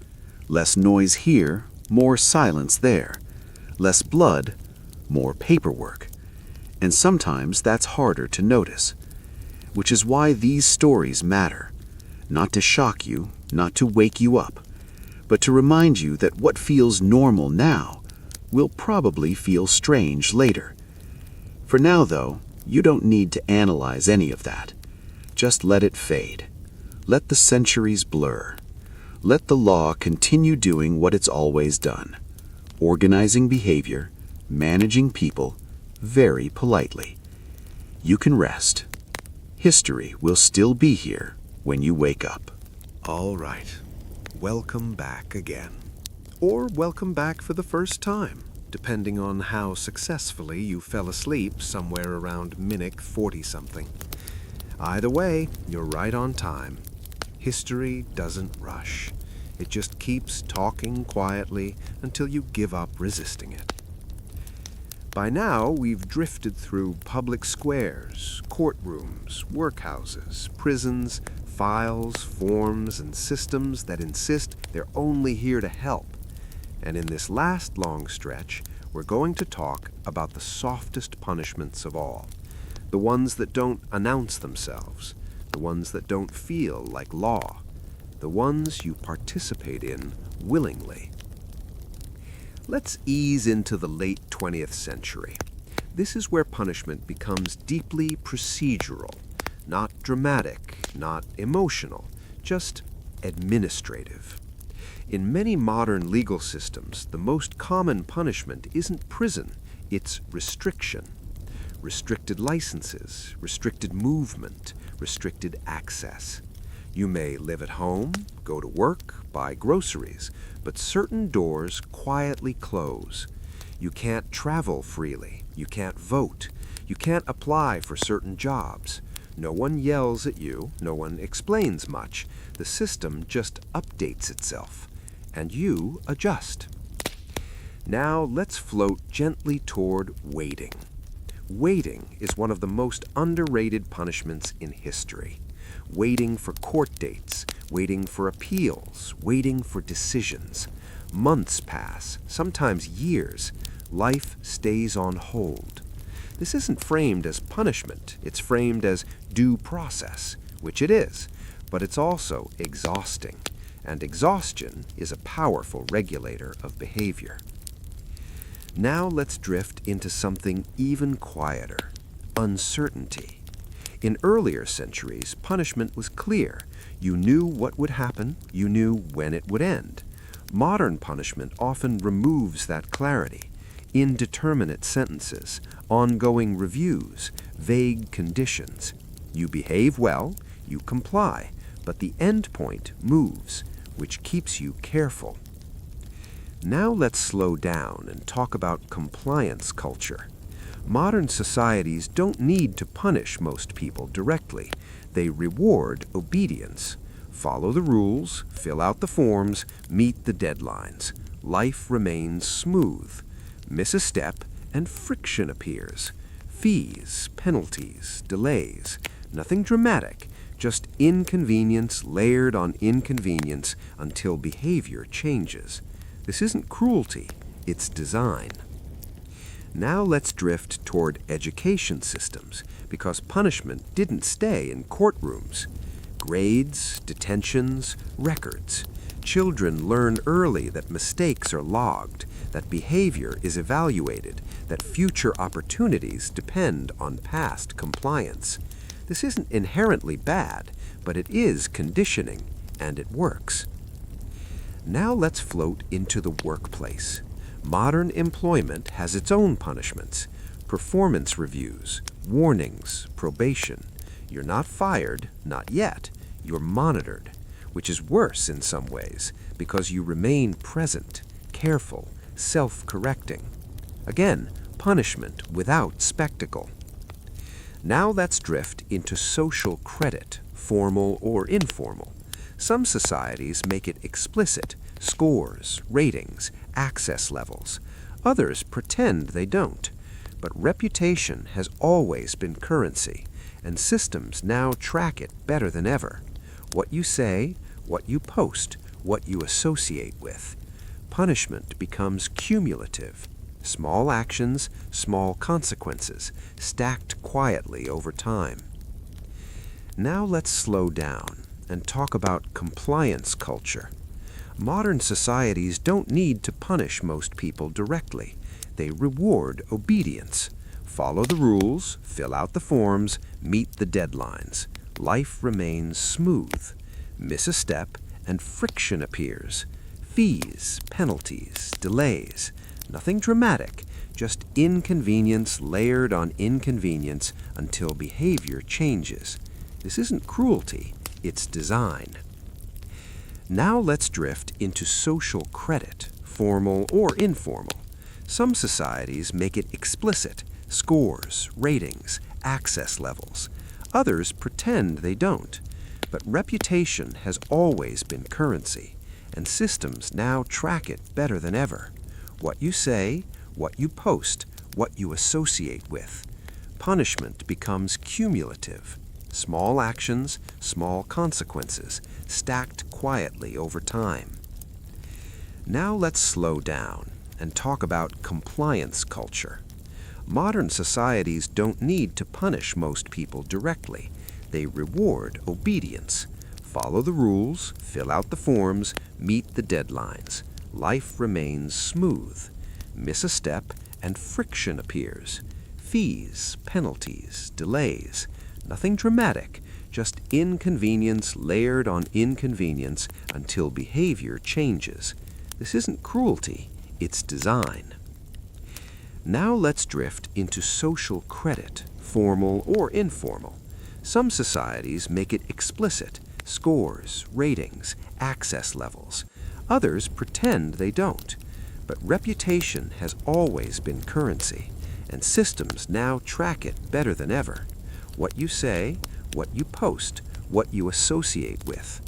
Less noise here, more silence there. Less blood, more paperwork. And sometimes that's harder to notice, which is why these stories matter. Not to shock you, not to wake you up, but to remind you that what feels normal now will probably feel strange later. For now, though, you don't need to analyze any of that. Just let it fade. Let the centuries blur. Let the law continue doing what it's always done, organizing behavior, managing people, very politely. You can rest. History will still be here when you wake up. All right. Welcome back again. Or welcome back for the first time, depending on how successfully you fell asleep somewhere around minute 40-something. Either way, you're right on time. History doesn't rush. It just keeps talking quietly until you give up resisting it. By now, we've drifted through public squares, courtrooms, workhouses, prisons, files, forms, and systems that insist they're only here to help. And in this last long stretch, we're going to talk about the softest punishments of all. The ones that don't announce themselves. The ones that don't feel like law. The ones you participate in willingly. Let's ease into the late 20th century. This is where punishment becomes deeply procedural, not dramatic, not emotional, just administrative. In many modern legal systems, the most common punishment isn't prison, it's restriction. Restricted licenses, restricted movement, restricted access. You may live at home, go to work, buy groceries, but certain doors quietly close. You can't travel freely, you can't vote, you can't apply for certain jobs. No one yells at you, no one explains much. The system just updates itself, and you adjust. Now let's float gently toward waiting. Waiting is one of the most underrated punishments in history. Waiting for court dates, waiting for appeals, waiting for decisions. Months pass, sometimes years. Life stays on hold. This isn't framed as punishment, it's framed as due process, which it is, but it's also exhausting, and exhaustion is a powerful regulator of behavior. Now let's drift into something even quieter, uncertainty. In earlier centuries, punishment was clear. You knew what would happen, you knew when it would end. Modern punishment often removes that clarity. Indeterminate sentences, ongoing reviews, vague conditions. You behave well, you comply, but the end point moves, which keeps you careful. Now let's slow down and talk about compliance culture. Modern societies don't need to punish most people directly. They reward obedience. Follow the rules, fill out the forms, meet the deadlines. Life remains smooth. Miss a step, and friction appears. Fees, penalties, delays. Nothing dramatic, just inconvenience layered on inconvenience until behavior changes. This isn't cruelty, it's design. Now let's drift toward education systems, because punishment didn't stay in courtrooms. Grades, detentions, records. Children learn early that mistakes are logged, that behavior is evaluated, that future opportunities depend on past compliance. This isn't inherently bad, but it is conditioning, and it works. Now let's float into the workplace. Modern employment has its own punishments. Performance reviews, warnings, probation. You're not fired, not yet. You're monitored, which is worse in some ways because you remain present, careful, self-correcting. Again, punishment without spectacle. Now let's drift into social credit, formal or informal. Some societies make it explicit, scores, ratings, access levels. Others pretend they don't. But reputation has always been currency, and systems now track it better than ever. What you say, what you post, what you associate with. Punishment becomes cumulative. Small actions, small consequences, stacked quietly over time. Now let's slow down and talk about compliance culture. Modern societies don't need to punish most people directly. They reward obedience. Follow the rules, fill out the forms, meet the deadlines. Life remains smooth. Miss a step, and friction appears. Fees, penalties, delays. Nothing dramatic, just inconvenience layered on inconvenience until behavior changes. This isn't cruelty, it's design. Now let's drift into social credit, formal or informal. Some societies make it explicit, scores, ratings, access levels. Others pretend they don't. But reputation has always been currency, and systems now track it better than ever. What you say, what you post, what you associate with. Punishment becomes cumulative. Small actions, small consequences, stacked quietly over time. Now let's slow down and talk about compliance culture. Modern societies don't need to punish most people directly. They reward obedience. Follow the rules, fill out the forms, meet the deadlines. Life remains smooth. Miss a step, and friction appears. Fees, penalties, delays. Nothing dramatic, just inconvenience layered on inconvenience until behavior changes. This isn't cruelty, it's design. Now let's drift into social credit, formal or informal. Some societies make it explicit, scores, ratings, access levels. Others pretend they don't. But reputation has always been currency, and systems now track it better than ever. What you say, what you post, what you associate with.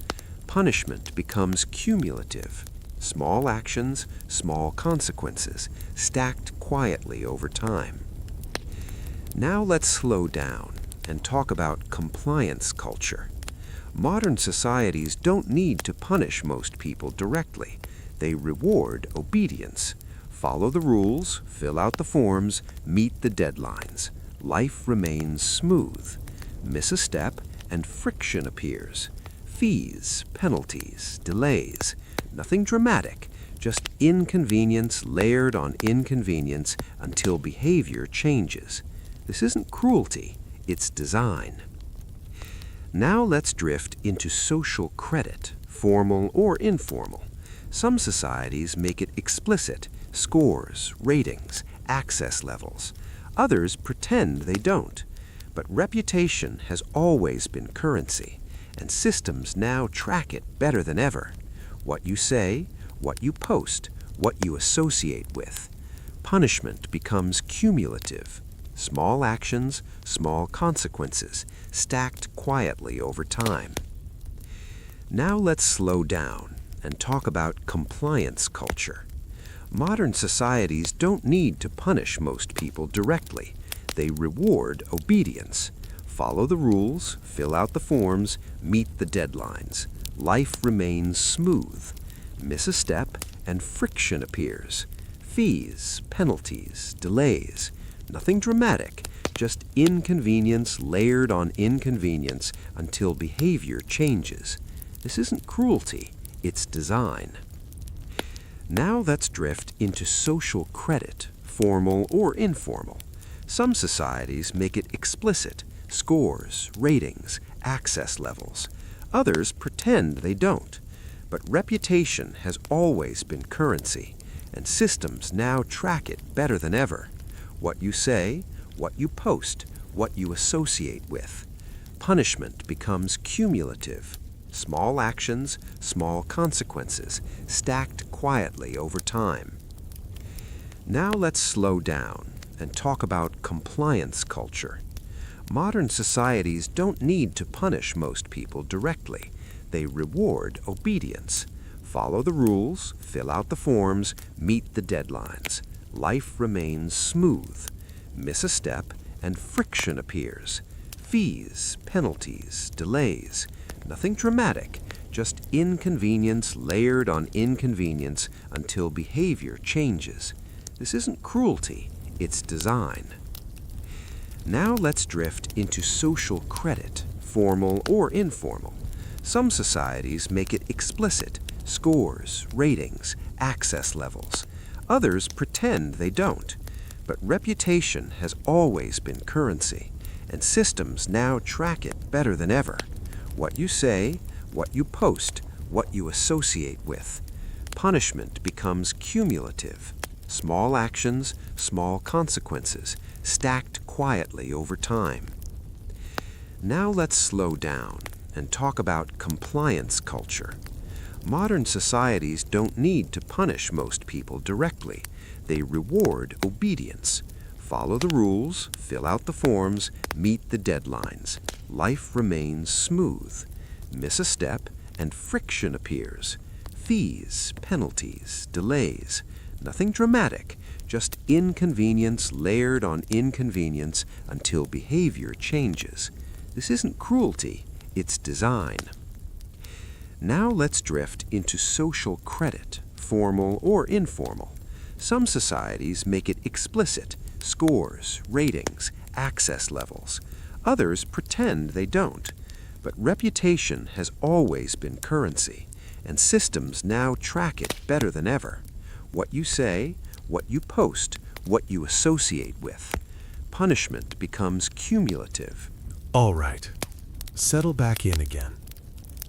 Punishment becomes cumulative. Small actions, small consequences, stacked quietly over time. Now let's slow down and talk about compliance culture. Modern societies don't need to punish most people directly. They reward obedience. Follow the rules, fill out the forms, meet the deadlines. Life remains smooth. Miss a step, and friction appears. Fees, penalties, delays. Nothing dramatic, just inconvenience layered on inconvenience until behavior changes. This isn't cruelty, it's design. Now let's drift into social credit, formal or informal. Some societies make it explicit, scores, ratings, access levels. Others pretend they don't. But reputation has always been currency, and systems now track it better than ever. What you say, what you post, what you associate with. Punishment becomes cumulative. Small actions, small consequences, stacked quietly over time. Now let's slow down and talk about compliance culture. Modern societies don't need to punish most people directly. They reward obedience. Follow the rules, fill out the forms, meet the deadlines. Life remains smooth. Miss a step, and friction appears. Fees, penalties, delays. Nothing dramatic, just inconvenience layered on inconvenience until behavior changes. This isn't cruelty, it's design. Now let's drift into social credit, formal or informal. Some societies make it explicit, scores, ratings, access levels. Others pretend they don't. But reputation has always been currency, and systems now track it better than ever. What you say, what you post, what you associate with. Punishment becomes cumulative. Small actions, small consequences, stacked quietly over time. Now let's slow down and talk about compliance culture. Modern societies don't need to punish most people directly. They reward obedience. Follow the rules, fill out the forms, meet the deadlines. Life remains smooth. Miss a step, and friction appears. Fees, penalties, delays. Nothing dramatic, just inconvenience layered on inconvenience until behavior changes. This isn't cruelty, it's design. Now let's drift into social credit, formal or informal. Some societies make it explicit, scores, ratings, access levels. Others pretend they don't. But reputation has always been currency, and systems now track it better than ever. What you say, what you post, what you associate with. Punishment becomes cumulative. Small actions, small consequences, stacked quietly over time. Now let's slow down and talk about compliance culture. Modern societies don't need to punish most people directly. They reward obedience. Follow the rules, fill out the forms, meet the deadlines. Life remains smooth. Miss a step, and friction appears. Fees, penalties, delays. Nothing dramatic, just inconvenience layered on inconvenience until behavior changes. This isn't cruelty, it's design. Now let's drift into social credit, formal or informal. Some societies make it explicit, scores, ratings, access levels. Others pretend they don't. But reputation has always been currency, and systems now track it better than ever. What you say, what you post, what you associate with. Punishment becomes cumulative. All right, settle back in again.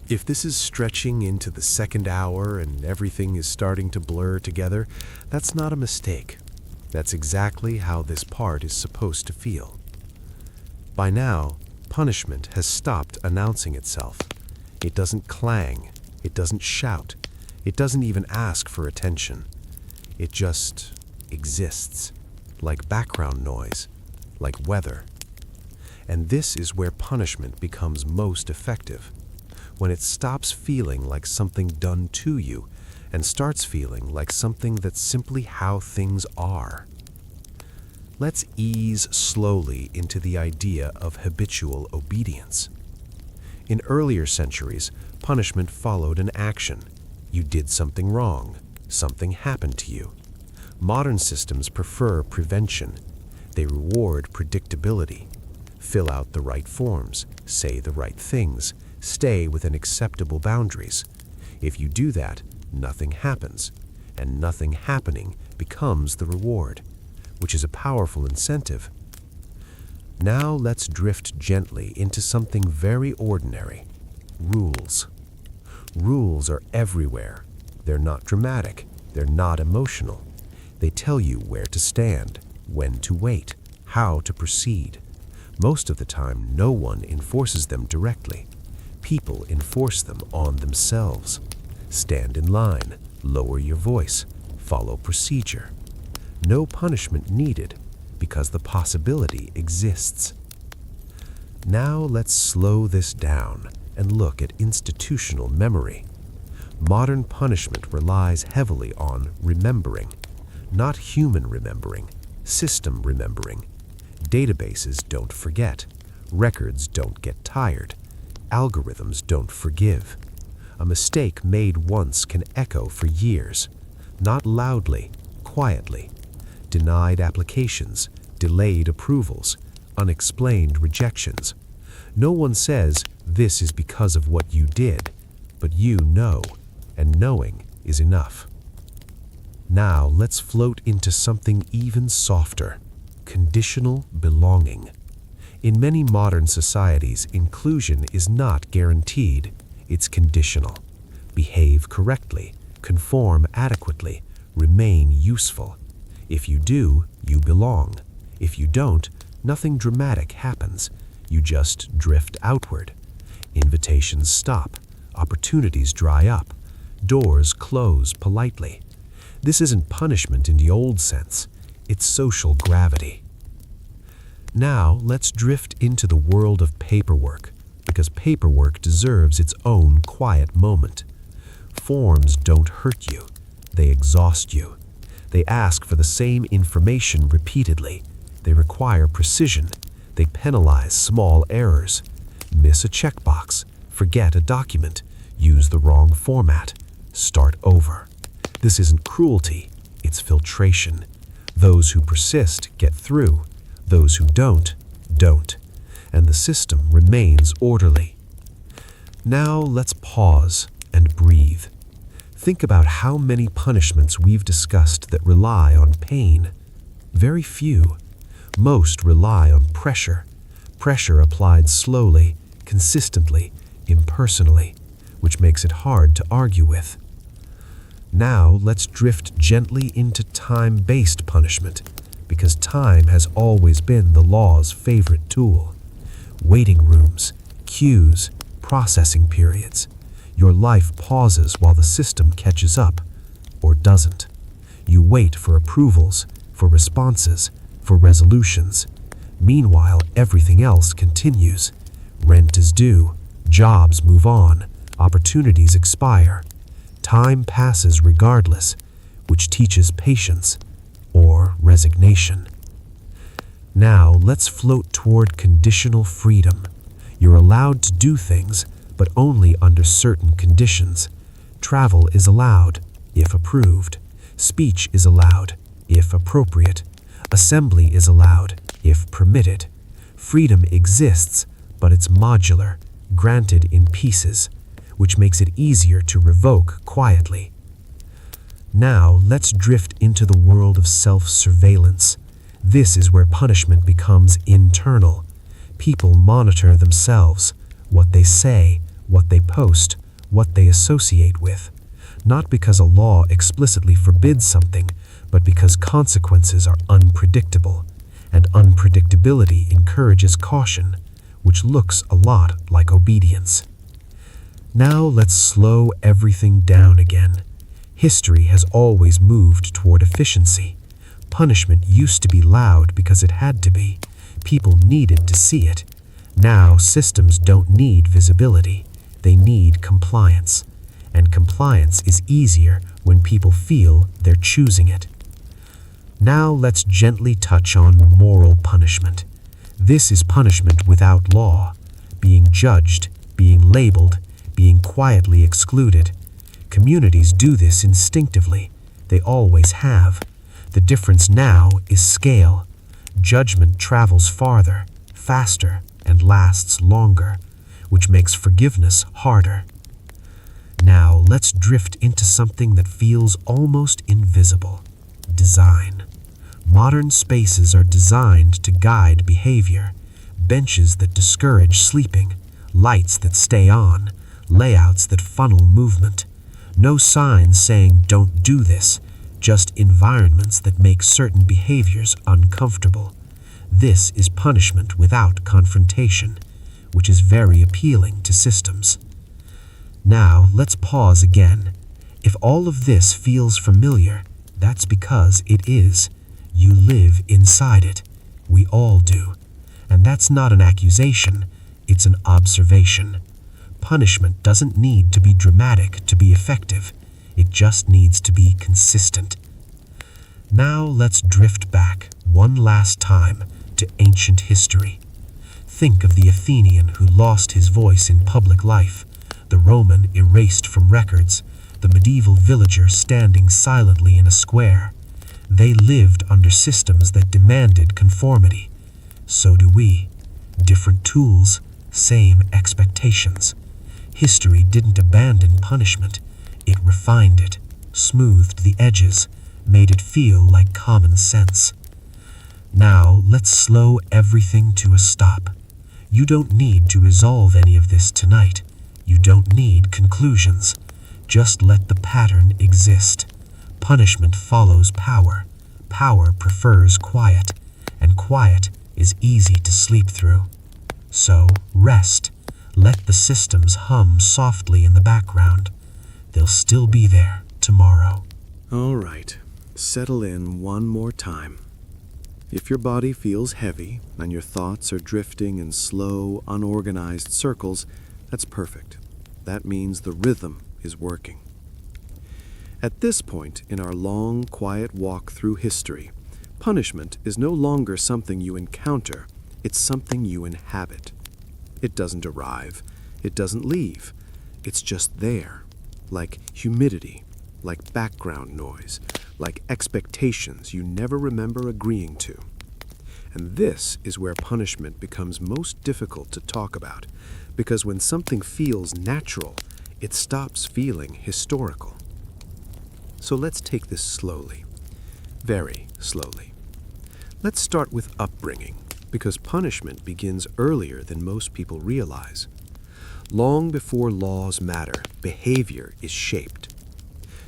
If this is stretching into the second hour and everything is starting to blur together, that's not a mistake. That's exactly how this part is supposed to feel. By now, punishment has stopped announcing itself. It doesn't clang, it doesn't shout, it doesn't even ask for attention. It just exists, like background noise, like weather. And this is where punishment becomes most effective. When it stops feeling like something done to you and starts feeling like something that's simply how things are. Let's ease slowly into the idea of habitual obedience. In earlier centuries, punishment followed an action. You did something wrong. Something happened to you. Modern systems prefer prevention. They reward predictability. Fill out the right forms, say the right things, stay within acceptable boundaries. If you do that, nothing happens, and nothing happening becomes the reward, which is a powerful incentive. Now let's drift gently into something very ordinary. Rules. Rules are everywhere. They're not dramatic. They're not emotional. They tell you where to stand, when to wait, how to proceed. Most of the time, no one enforces them directly. People enforce them on themselves. Stand in line, lower your voice, follow procedure. No punishment needed, because the possibility exists. Now let's slow this down and look at institutional memory. Modern punishment relies heavily on remembering, not human remembering, system remembering. Databases don't forget, records don't get tired, algorithms don't forgive. A mistake made once can echo for years, not loudly, quietly. Denied applications, delayed approvals, unexplained rejections. No one says, this is because of what you did, but you know, and knowing is enough. Now let's float into something even softer, conditional belonging. In many modern societies, inclusion is not guaranteed, it's conditional. Behave correctly, conform adequately, remain useful. If you do, you belong. If you don't, nothing dramatic happens. You just drift outward. Invitations stop. Opportunities dry up. Doors close politely. This isn't punishment in the old sense. It's social gravity. Now let's drift into the world of paperwork, because paperwork deserves its own quiet moment. Forms don't hurt you. They exhaust you. They ask for the same information repeatedly. They require precision. They penalize small errors. Miss a checkbox, forget a document, use the wrong format, start over. This isn't cruelty, it's filtration. Those who persist get through. Those who don't, don't. And the system remains orderly. Now let's pause and breathe. Think about how many punishments we've discussed that rely on pain. Very few. Most rely on pressure. Pressure applied slowly, consistently, impersonally, which makes it hard to argue with. Now let's drift gently into time-based punishment, because time has always been the law's favorite tool. Waiting rooms, queues, processing periods. Your life pauses while the system catches up, or doesn't. You wait for approvals, for responses, for resolutions. Meanwhile, everything else continues. Rent is due, jobs move on, opportunities expire. Time passes regardless, which teaches patience or resignation. Now let's float toward conditional freedom. You're allowed to do things, but only under certain conditions. Travel is allowed, if approved. Speech is allowed, if appropriate. Assembly is allowed, if permitted. Freedom exists, but it's modular, granted in pieces, which makes it easier to revoke quietly. Now let's drift into the world of self-surveillance. This is where punishment becomes internal. People monitor themselves, what they say, what they post, what they associate with. Not because a law explicitly forbids something, but because consequences are unpredictable, and unpredictability encourages caution, which looks a lot like obedience. Now let's slow everything down again. History has always moved toward efficiency. Punishment used to be loud because it had to be. People needed to see it. Now systems don't need visibility. They need compliance. And compliance is easier when people feel they're choosing it. Now let's gently touch on moral punishment. This is punishment without law, being judged, being labeled, being quietly excluded. Communities do this instinctively. They always have. The difference now is scale. Judgment travels farther, faster, and lasts longer, which makes forgiveness harder. Now let's drift into something that feels almost invisible. Design. Modern spaces are designed to guide behavior. Benches that discourage sleeping, lights that stay on, layouts that funnel movement. No signs saying don't do this, just environments that make certain behaviors uncomfortable. This is punishment without confrontation, which is very appealing to systems. Now let's pause again. If all of this feels familiar, that's because it is. You live inside it. We all do. And that's not an accusation, it's an observation. Punishment doesn't need to be dramatic to be effective. It just needs to be consistent. Now let's drift back one last time to ancient history. Think of the Athenian who lost his voice in public life, the Roman erased from records, the medieval villager standing silently in a square. They lived under systems that demanded conformity. So do we. Different tools, same expectations. History didn't abandon punishment. It refined it, smoothed the edges, made it feel like common sense. Now let's slow everything to a stop. You don't need to resolve any of this tonight. You don't need conclusions. Just let the pattern exist. Punishment follows power. Power prefers quiet, and quiet is easy to sleep through. So rest. Let the systems hum softly in the background. They'll still be there tomorrow. All right, settle in one more time. If your body feels heavy and your thoughts are drifting in slow, unorganized circles, that's perfect. That means the rhythm is working. At this point in our long, quiet walk through history, punishment is no longer something you encounter, it's something you inhabit. It doesn't arrive, it doesn't leave, it's just there, like humidity, like background noise, like expectations you never remember agreeing to. And this is where punishment becomes most difficult to talk about, because when something feels natural, it stops feeling historical. So let's take this slowly, very slowly. Let's start with upbringing, because punishment begins earlier than most people realize. Long before laws matter, behavior is shaped.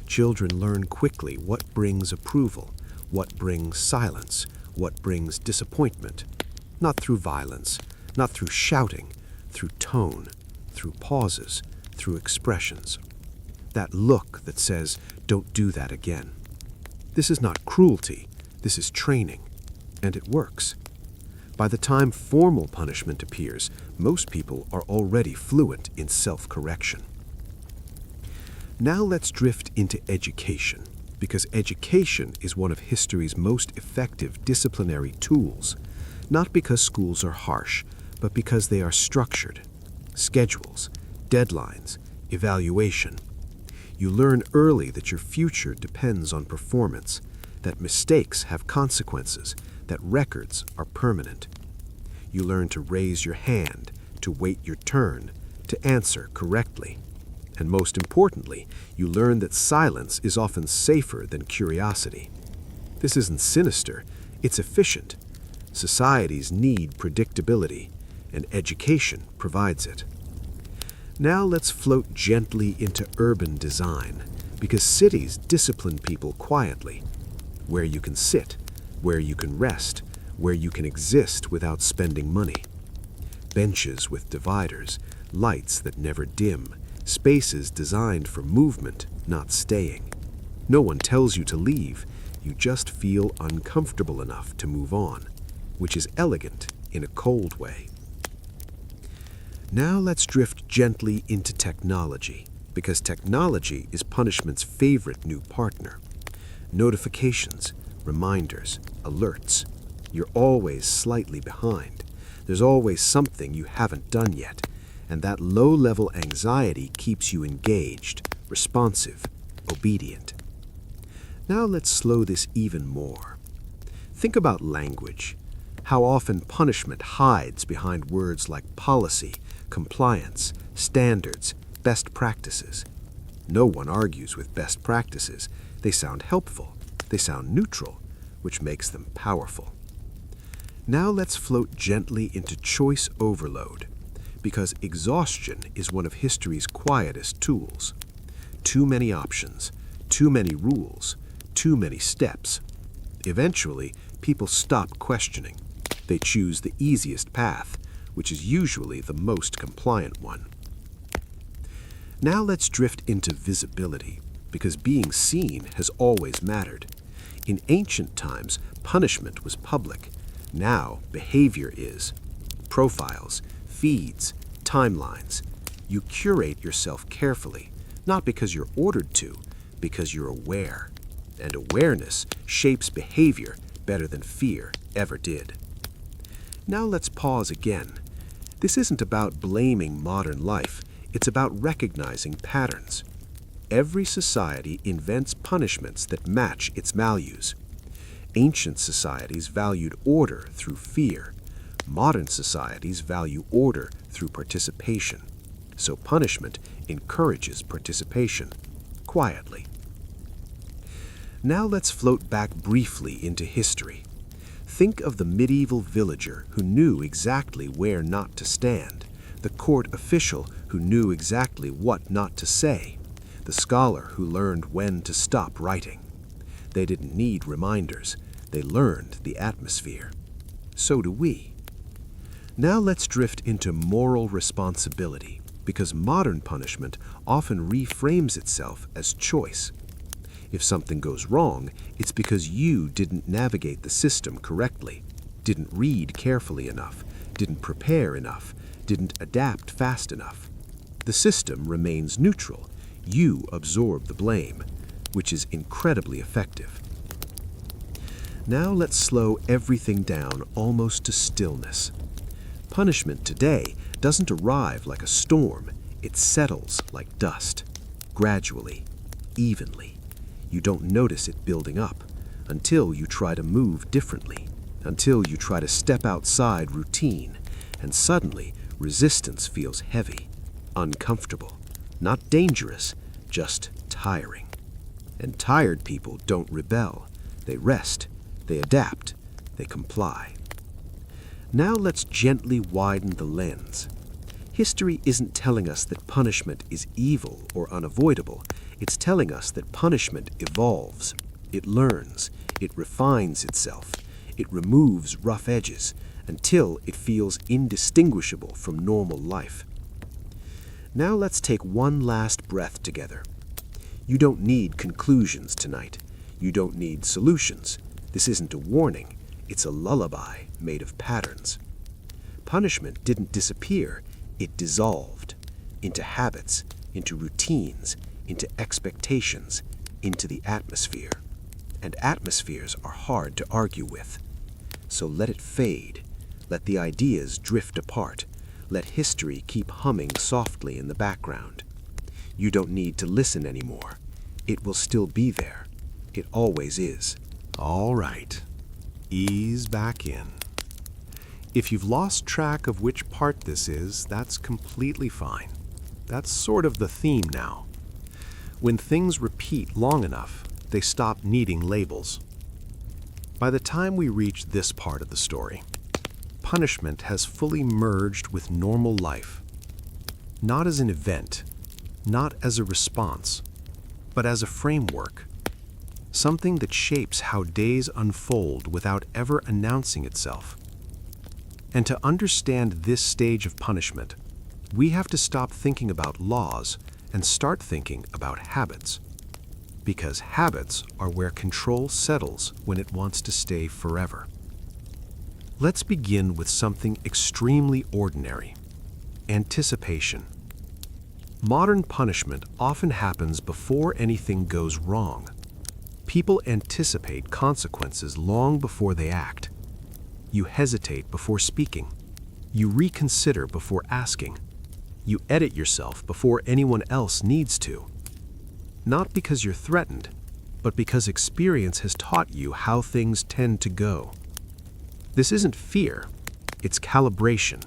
Children learn quickly what brings approval, what brings silence, what brings disappointment. Not through violence, not through shouting, through tone, through pauses, through expressions. That look that says, "Don't do that again." This is not cruelty, this is training, and it works. By the time formal punishment appears, most people are already fluent in self-correction. Now let's drift into education, because education is one of history's most effective disciplinary tools, not because schools are harsh, but because they are structured. Schedules, deadlines, evaluation. You learn early that your future depends on performance, that mistakes have consequences, that records are permanent. You learn to raise your hand, to wait your turn, to answer correctly. And most importantly, you learn that silence is often safer than curiosity. This isn't sinister, it's efficient. Societies need predictability, and education provides it. Now let's float gently into urban design, because cities discipline people quietly. Where you can sit, where you can rest, where you can exist without spending money. Benches with dividers, lights that never dim, spaces designed for movement, not staying. No one tells you to leave, you just feel uncomfortable enough to move on, which is elegant in a cold way. Now let's drift gently into technology, because technology is punishment's favorite new partner. Notifications, reminders, alerts. You're always slightly behind. There's always something you haven't done yet, and that low-level anxiety keeps you engaged, responsive, obedient. Now let's slow this even more. Think about language. How often punishment hides behind words like policy, compliance, standards, best practices. No one argues with best practices. They sound helpful. They sound neutral, which makes them powerful. Now let's float gently into choice overload, because exhaustion is one of history's quietest tools. Too many options, too many rules, too many steps. Eventually, people stop questioning. They choose the easiest path, which is usually the most compliant one. Now let's drift into visibility, because being seen has always mattered. In ancient times, punishment was public. Now, behavior is. Profiles, feeds, timelines. You curate yourself carefully, not because you're ordered to, because you're aware. And awareness shapes behavior better than fear ever did. Now let's pause again. This isn't about blaming modern life, it's about recognizing patterns. Every society invents punishments that match its values. Ancient societies valued order through fear. Modern societies value order through participation. So punishment encourages participation, quietly. Now let's float back briefly into history. Think of the medieval villager who knew exactly where not to stand, the court official who knew exactly what not to say, the scholar who learned when to stop writing. They didn't need reminders, they learned the atmosphere. So do we. Now let's drift into moral responsibility, because modern punishment often reframes itself as choice. If something goes wrong, it's because you didn't navigate the system correctly, didn't read carefully enough, didn't prepare enough, didn't adapt fast enough. The system remains neutral. You absorb the blame, which is incredibly effective. Now let's slow everything down almost to stillness. Punishment today doesn't arrive like a storm, it settles like dust, gradually, evenly. You don't notice it building up until you try to move differently, until you try to step outside routine, and suddenly resistance feels heavy, uncomfortable, not dangerous, just tiring. And tired people don't rebel. They rest, they adapt, they comply. Now let's gently widen the lens. History isn't telling us that punishment is evil or unavoidable. It's telling us that punishment evolves. It learns. It refines itself. It removes rough edges until it feels indistinguishable from normal life. Now let's take one last breath together. You don't need conclusions tonight. You don't need solutions. This isn't a warning. It's a lullaby made of patterns. Punishment didn't disappear. It dissolved into habits, into routines, into expectations, into the atmosphere. And atmospheres are hard to argue with. So let it fade. Let the ideas drift apart. Let history keep humming softly in the background. You don't need to listen anymore. It will still be there. It always is. All right. Ease back in. If you've lost track of which part this is, that's completely fine. That's sort of the theme now. When things repeat long enough, they stop needing labels. By the time we reach this part of the story, punishment has fully merged with normal life. Not as an event, not as a response, but as a framework. Something that shapes how days unfold without ever announcing itself. And to understand this stage of punishment, we have to stop thinking about laws and start thinking about habits. Because habits are where control settles when it wants to stay forever. Let's begin with something extremely ordinary: anticipation. Modern punishment often happens before anything goes wrong. People anticipate consequences long before they act. You hesitate before speaking. You reconsider before asking. You edit yourself before anyone else needs to. Not because you're threatened, but because experience has taught you how things tend to go. This isn't fear, it's calibration.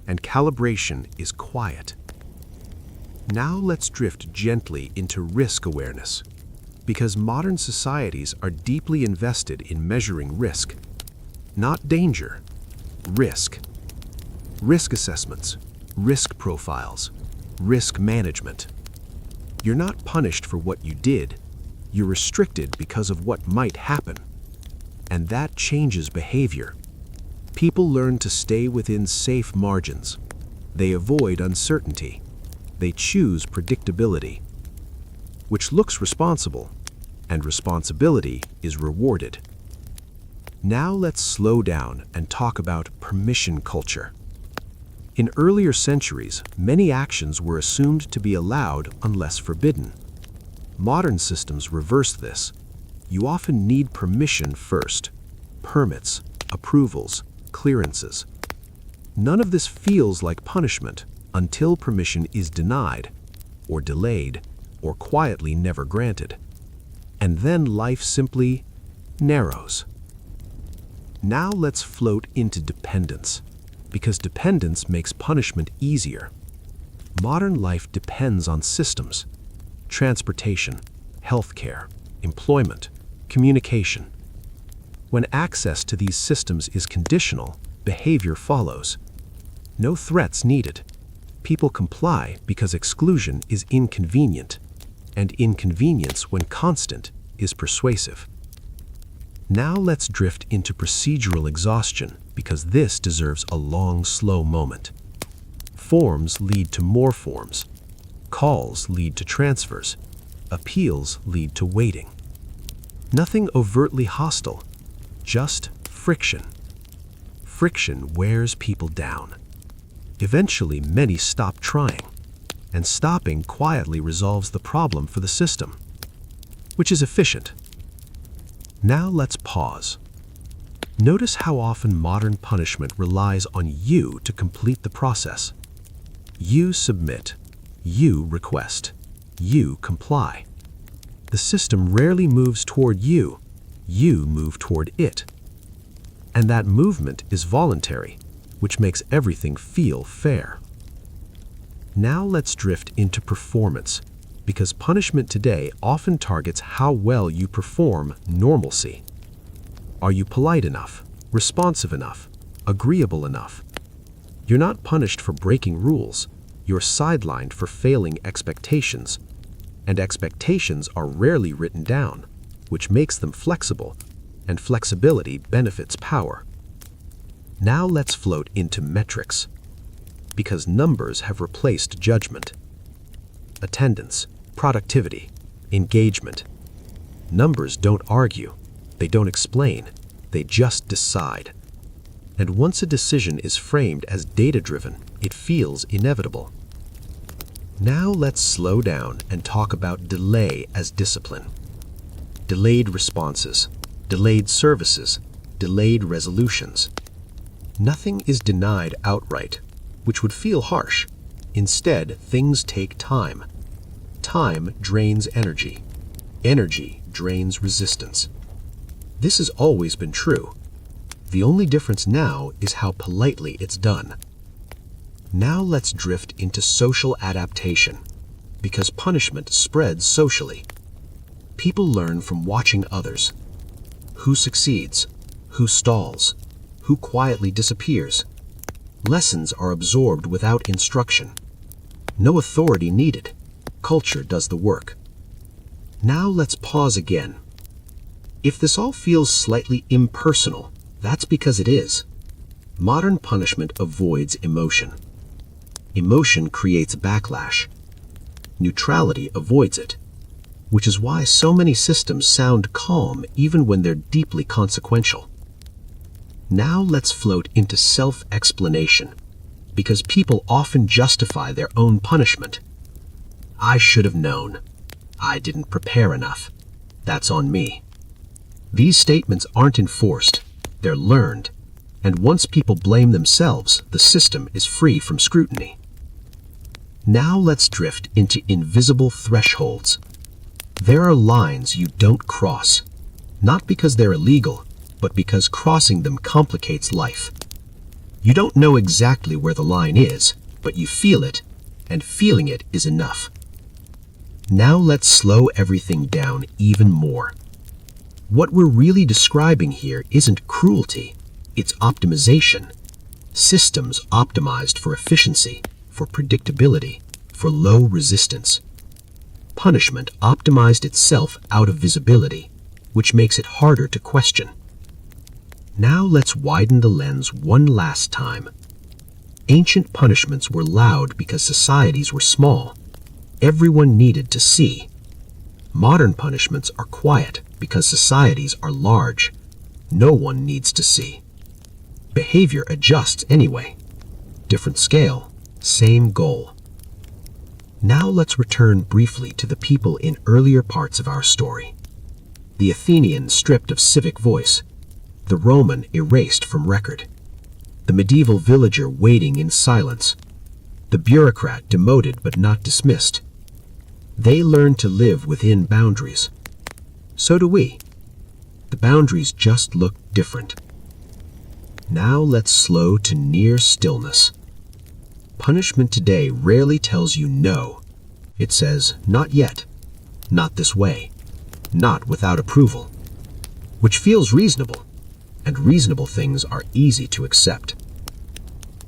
And calibration is quiet. Now let's drift gently into risk awareness, because modern societies are deeply invested in measuring risk. Not danger, risk. Risk assessments, risk profiles, risk management. You're not punished for what you did. You're restricted because of what might happen. And that changes behavior. People learn to stay within safe margins. They avoid uncertainty. They choose predictability, which looks responsible, and responsibility is rewarded. Now let's slow down and talk about permission culture. In earlier centuries, many actions were assumed to be allowed unless forbidden. Modern systems reverse this. You often need permission first: permits, approvals, clearances. None of this feels like punishment until permission is denied, or delayed, or quietly never granted. And then life simply narrows. Now let's float into dependence, because dependence makes punishment easier. Modern life depends on systems: transportation, healthcare, employment, communication. When access to these systems is conditional, behavior follows. No threats needed. People comply because exclusion is inconvenient, and inconvenience, when constant, is persuasive. Now let's drift into procedural exhaustion, because this deserves a long, slow moment. Forms lead to more forms. Calls lead to transfers. Appeals lead to waiting. Nothing overtly hostile, just friction. Friction wears people down. Eventually, many stop trying, and stopping quietly resolves the problem for the system, which is efficient. Now let's pause. Notice how often modern punishment relies on you to complete the process. You submit. You request. You comply. The system rarely moves toward you. You move toward it. And that movement is voluntary, which makes everything feel fair. Now let's drift into performance, Because punishment today often targets how well you perform normalcy. Are you polite enough, responsive enough, agreeable enough? You're not punished for breaking rules. You're sidelined for failing expectations. And expectations are rarely written down, which makes them flexible, and flexibility benefits power. Now let's float into metrics, because numbers have replaced judgment. Attendance, productivity, engagement. Numbers don't argue, they don't explain, they just decide. And once a decision is framed as data-driven, it feels inevitable. Now let's slow down and talk about delay as discipline. Delayed responses, delayed services, delayed resolutions. Nothing is denied outright, which would feel harsh. Instead, things take time. Time drains energy. Energy drains resistance. This has always been true. The only difference now is how politely it's done. Now let's drift into social adaptation, because punishment spreads socially. People learn from watching others. Who succeeds? Who stalls? Who quietly disappears? Lessons are absorbed without instruction. No authority needed. Culture does the work. Now let's pause again. If this all feels slightly impersonal, that's because it is. Modern punishment avoids emotion. Emotion creates backlash. Neutrality avoids it, which is why so many systems sound calm even when they're deeply consequential. Now let's float into self-explanation, because people often justify their own punishment. I should have known. I didn't prepare enough. That's on me. These statements aren't enforced, they're learned, and once people blame themselves, the system is free from scrutiny. Now let's drift into invisible thresholds. There are lines you don't cross, not because they're illegal, but because crossing them complicates life. You don't know exactly where the line is, but you feel it, and feeling it is enough. Now let's slow everything down even more. What we're really describing here isn't cruelty, it's optimization. Systems optimized for efficiency, for predictability, for low resistance. Punishment optimized itself out of visibility, which makes it harder to question. Now let's widen the lens one last time. Ancient punishments were loud because societies were small. Everyone needed to see. Modern punishments are quiet because societies are large. No one needs to see. Behavior adjusts anyway. Different scale, same goal. Now let's return briefly to the people in earlier parts of our story. The Athenian stripped of civic voice, the Roman erased from record, the medieval villager waiting in silence, the bureaucrat demoted but not dismissed. They learned to live within boundaries. So do we. The boundaries just look different. Now let's slow to near stillness. Punishment today rarely tells you no. It says, not yet, not this way, not without approval, which feels reasonable, and reasonable things are easy to accept.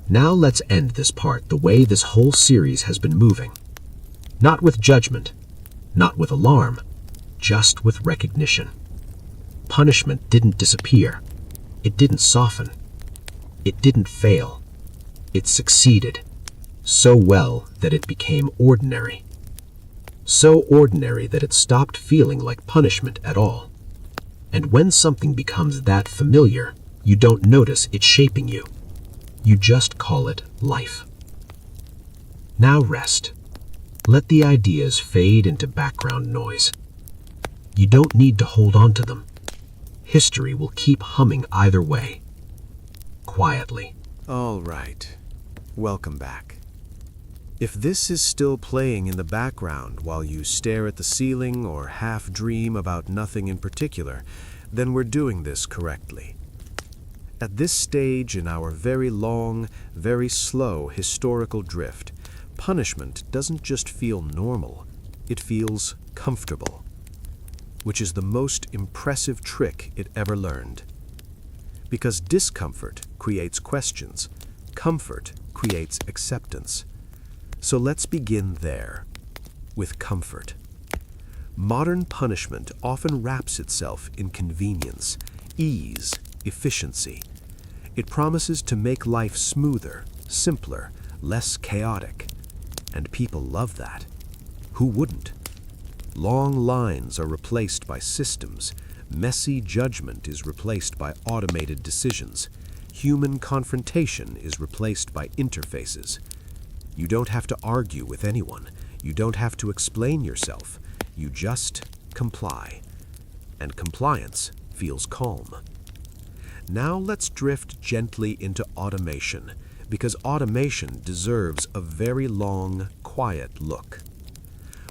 Now let's end this part the way this whole series has been moving. Not with judgment, not with alarm, just with recognition. Punishment didn't disappear. It didn't soften. It didn't fail. It succeeded. So well that it became ordinary. So ordinary that it stopped feeling like punishment at all. And when something becomes that familiar, you don't notice it shaping you. You just call it life. Now rest. Let the ideas fade into background noise. You don't need to hold on to them. History will keep humming either way. Quietly. All right. Welcome back. If this is still playing in the background while you stare at the ceiling or half dream about nothing in particular, then we're doing this correctly. At this stage in our very long, very slow historical drift, punishment doesn't just feel normal, it feels comfortable, which is the most impressive trick it ever learned. Because discomfort creates questions, comfort creates acceptance. So let's begin there, with comfort. Modern punishment often wraps itself in convenience, ease, efficiency. It promises to make life smoother, simpler, less chaotic. And people love that. Who wouldn't? Long lines are replaced by systems. Messy judgment is replaced by automated decisions. Human confrontation is replaced by interfaces. You don't have to argue with anyone. You don't have to explain yourself. You just comply. And compliance feels calm. Now let's drift gently into automation, because automation deserves a very long, quiet look.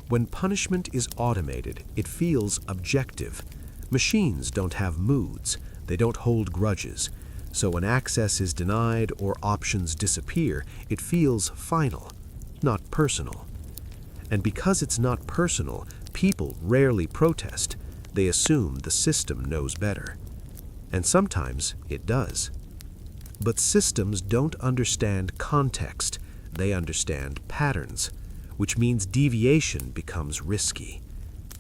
When punishment is automated, it feels objective. Machines don't have moods. They don't hold grudges. So when access is denied or options disappear, it feels final, not personal. And because it's not personal, people rarely protest. They assume the system knows better. And sometimes it does. But systems don't understand context. They understand patterns, which means deviation becomes risky.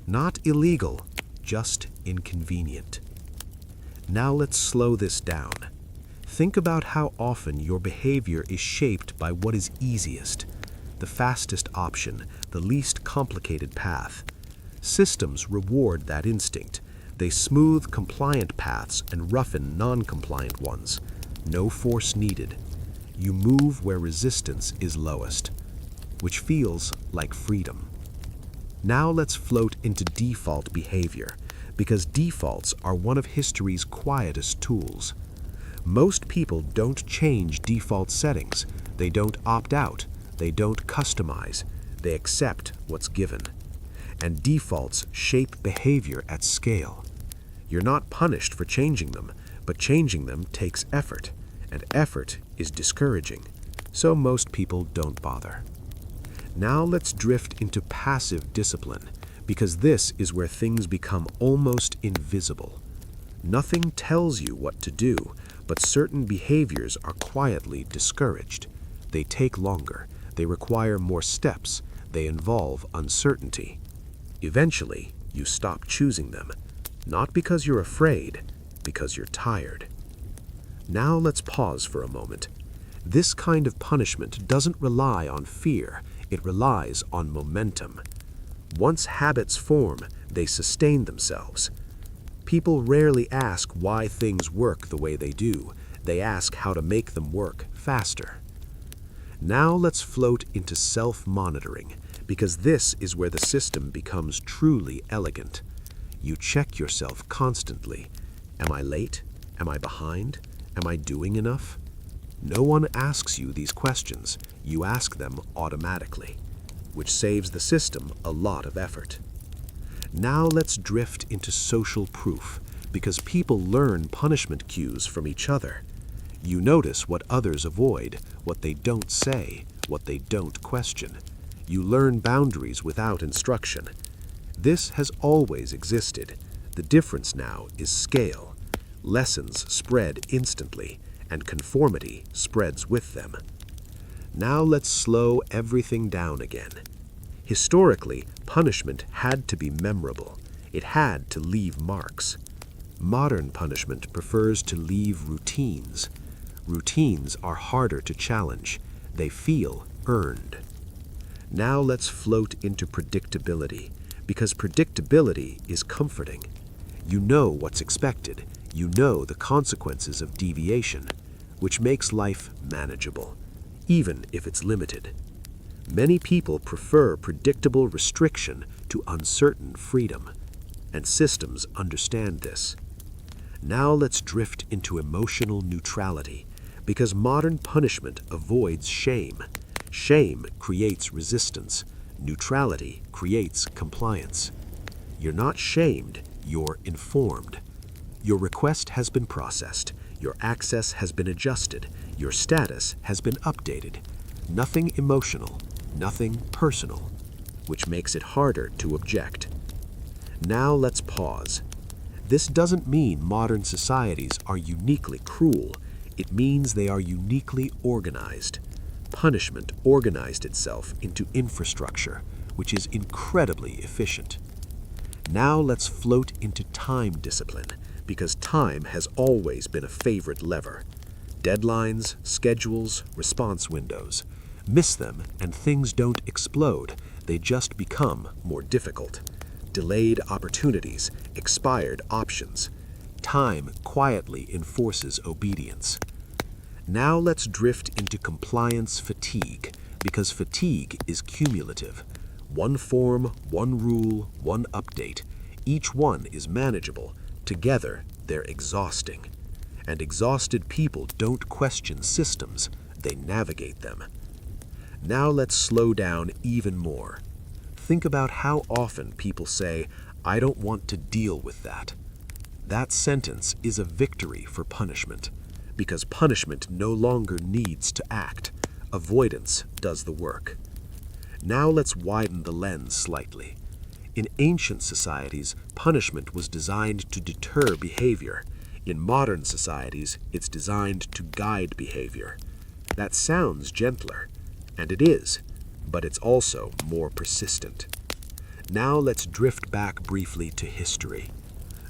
Not illegal, just inconvenient. Now let's slow this down. Think about how often your behavior is shaped by what is easiest, the fastest option, the least complicated path. Systems reward that instinct. They smooth compliant paths and roughen non-compliant ones. No force needed. You move where resistance is lowest, which feels like freedom. Now let's float into default behavior, because defaults are one of history's quietest tools. Most people don't change default settings. They don't opt out. They don't customize. They accept what's given. And defaults shape behavior at scale. You're not punished for changing them, but changing them takes effort, and effort is discouraging, so most people don't bother. Now let's drift into passive discipline, because this is where things become almost invisible. Nothing tells you what to do, but certain behaviors are quietly discouraged. They take longer, they require more steps, they involve uncertainty. Eventually, you stop choosing them, not because you're afraid, because you're tired. Now let's pause for a moment. This kind of punishment doesn't rely on fear, it relies on momentum. Once habits form, they sustain themselves. People rarely ask why things work the way they do. They ask how to make them work faster. Now let's float into self-monitoring, because this is where the system becomes truly elegant. You check yourself constantly. Am I late? Am I behind? Am I doing enough? No one asks you these questions. You ask them automatically, which saves the system a lot of effort. Now let's drift into social proof, because people learn punishment cues from each other. You notice what others avoid, what they don't say, what they don't question. You learn boundaries without instruction. This has always existed. The difference now is scale. Lessons spread instantly, and conformity spreads with them. Now let's slow everything down again. Historically, punishment had to be memorable. It had to leave marks. Modern punishment prefers to leave routines. Routines are harder to challenge. They feel earned. Now let's float into predictability, because predictability is comforting. You know what's expected. You know the consequences of deviation, which makes life manageable, even if it's limited. Many people prefer predictable restriction to uncertain freedom, and systems understand this. Now let's drift into emotional neutrality, because modern punishment avoids shame. Shame creates resistance. Neutrality creates compliance. You're not shamed, you're informed. Your request has been processed. Your access has been adjusted. Your status has been updated. Nothing emotional, nothing personal. which makes it harder to object. Now let's pause. This doesn't mean modern societies are uniquely cruel. It means they are uniquely organized. Punishment organized itself into infrastructure, which is incredibly efficient. Now let's float into time discipline, because time has always been a favorite lever. Deadlines, schedules, response windows. Miss them and things don't explode, they just become more difficult. Delayed opportunities, expired options. Time quietly enforces obedience. Now let's drift into compliance fatigue, because fatigue is cumulative. One form, one rule, one update. Each one is manageable. Together, they're exhausting. And exhausted people don't question systems, they navigate them. Now let's slow down even more. Think about how often people say, "I don't want to deal with that." That sentence is a victory for punishment, because punishment no longer needs to act. Avoidance does the work. Now let's widen the lens slightly. In ancient societies, punishment was designed to deter behavior. In modern societies, it's designed to guide behavior. That sounds gentler, and it is, but it's also more persistent. Now let's drift back briefly to history.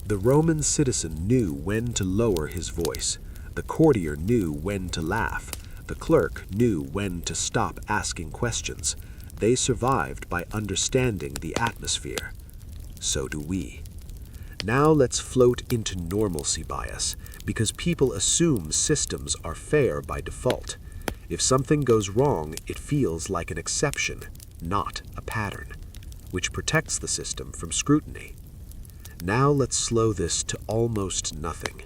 The Roman citizen knew when to lower his voice. The courtier knew when to laugh. The clerk knew when to stop asking questions. They survived by understanding the atmosphere. So do we. Now let's float into normalcy bias, because people assume systems are fair by default. If something goes wrong, it feels like an exception, not a pattern, which protects the system from scrutiny. Now let's slow this to almost nothing.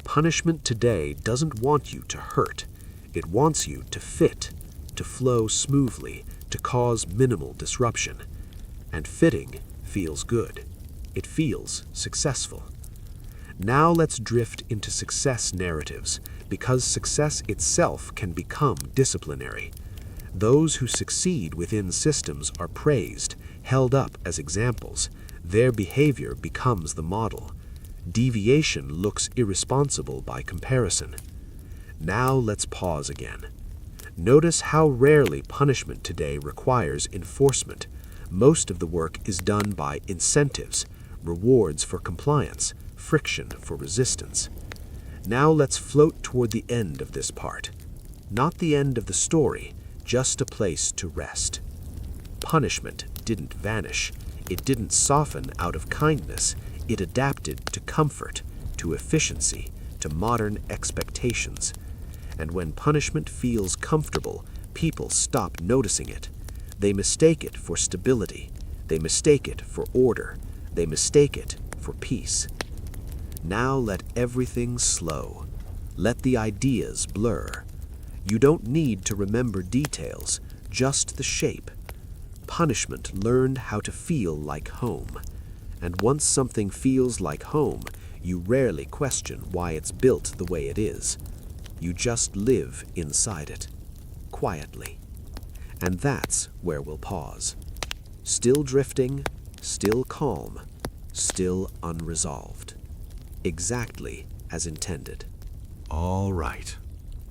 Punishment today doesn't want you to hurt. It wants you to fit, to flow smoothly, to cause minimal disruption. And fitting feels good. It feels successful. Now let's drift into success narratives, because success itself can become disciplinary. Those who succeed within systems are praised, held up as examples. Their behavior becomes the model. Deviation looks irresponsible by comparison. Now let's pause again. Notice how rarely punishment today requires enforcement. Most of the work is done by incentives, rewards for compliance, friction for resistance. Now let's float toward the end of this part. Not the end of the story, just a place to rest. Punishment didn't vanish. It didn't soften out of kindness. It adapted to comfort, to efficiency, to modern expectations. And when punishment feels comfortable, people stop noticing it. They mistake it for stability. They mistake it for order. They mistake it for peace. Now let everything slow. Let the ideas blur. You don't need to remember details, just the shape. Punishment learned how to feel like home. And once something feels like home, you rarely question why it's built the way it is. You just live inside it, quietly. And that's where we'll pause. Still drifting, still calm, still unresolved. Exactly as intended. All right.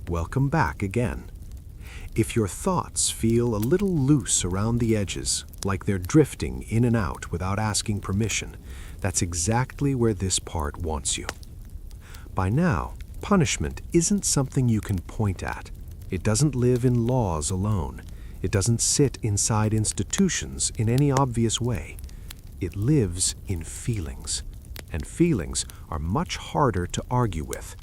Welcome back again. If your thoughts feel a little loose around the edges, like they're drifting in and out without asking permission, that's exactly where this part wants you. By now, punishment isn't something you can point at. It doesn't live in laws alone. It doesn't sit inside institutions in any obvious way. It lives in feelings. And feelings are much harder to argue with.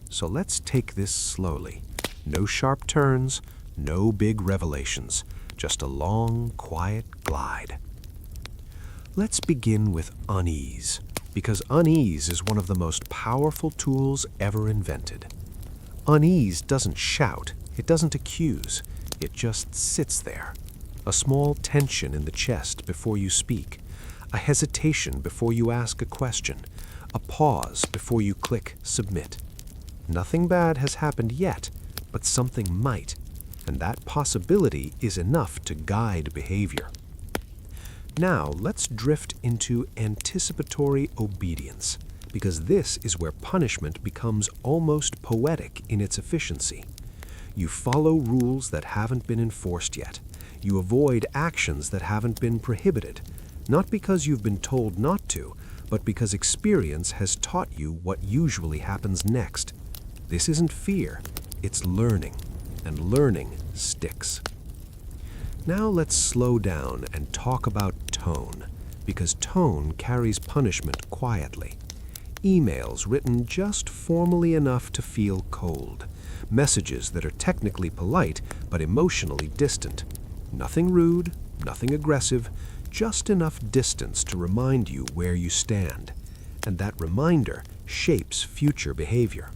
So let's take this slowly. No sharp turns, no big revelations, just a long, quiet glide. Let's begin with unease, because unease is one of the most powerful tools ever invented. Unease doesn't shout, it doesn't accuse, it just sits there. A small tension in the chest before you speak, a hesitation before you ask a question, a pause before you click submit. Nothing bad has happened yet, but something might, and that possibility is enough to guide behavior. Now, let's drift into anticipatory obedience, because this is where punishment becomes almost poetic in its efficiency. You follow rules that haven't been enforced yet. You avoid actions that haven't been prohibited, not because you've been told not to, but because experience has taught you what usually happens next. This isn't fear, it's learning, and learning sticks. Now let's slow down and talk about tone, because tone carries punishment quietly. Emails written just formally enough to feel cold. Messages that are technically polite but emotionally distant. Nothing rude, nothing aggressive, just enough distance to remind you where you stand. And that reminder shapes future behavior.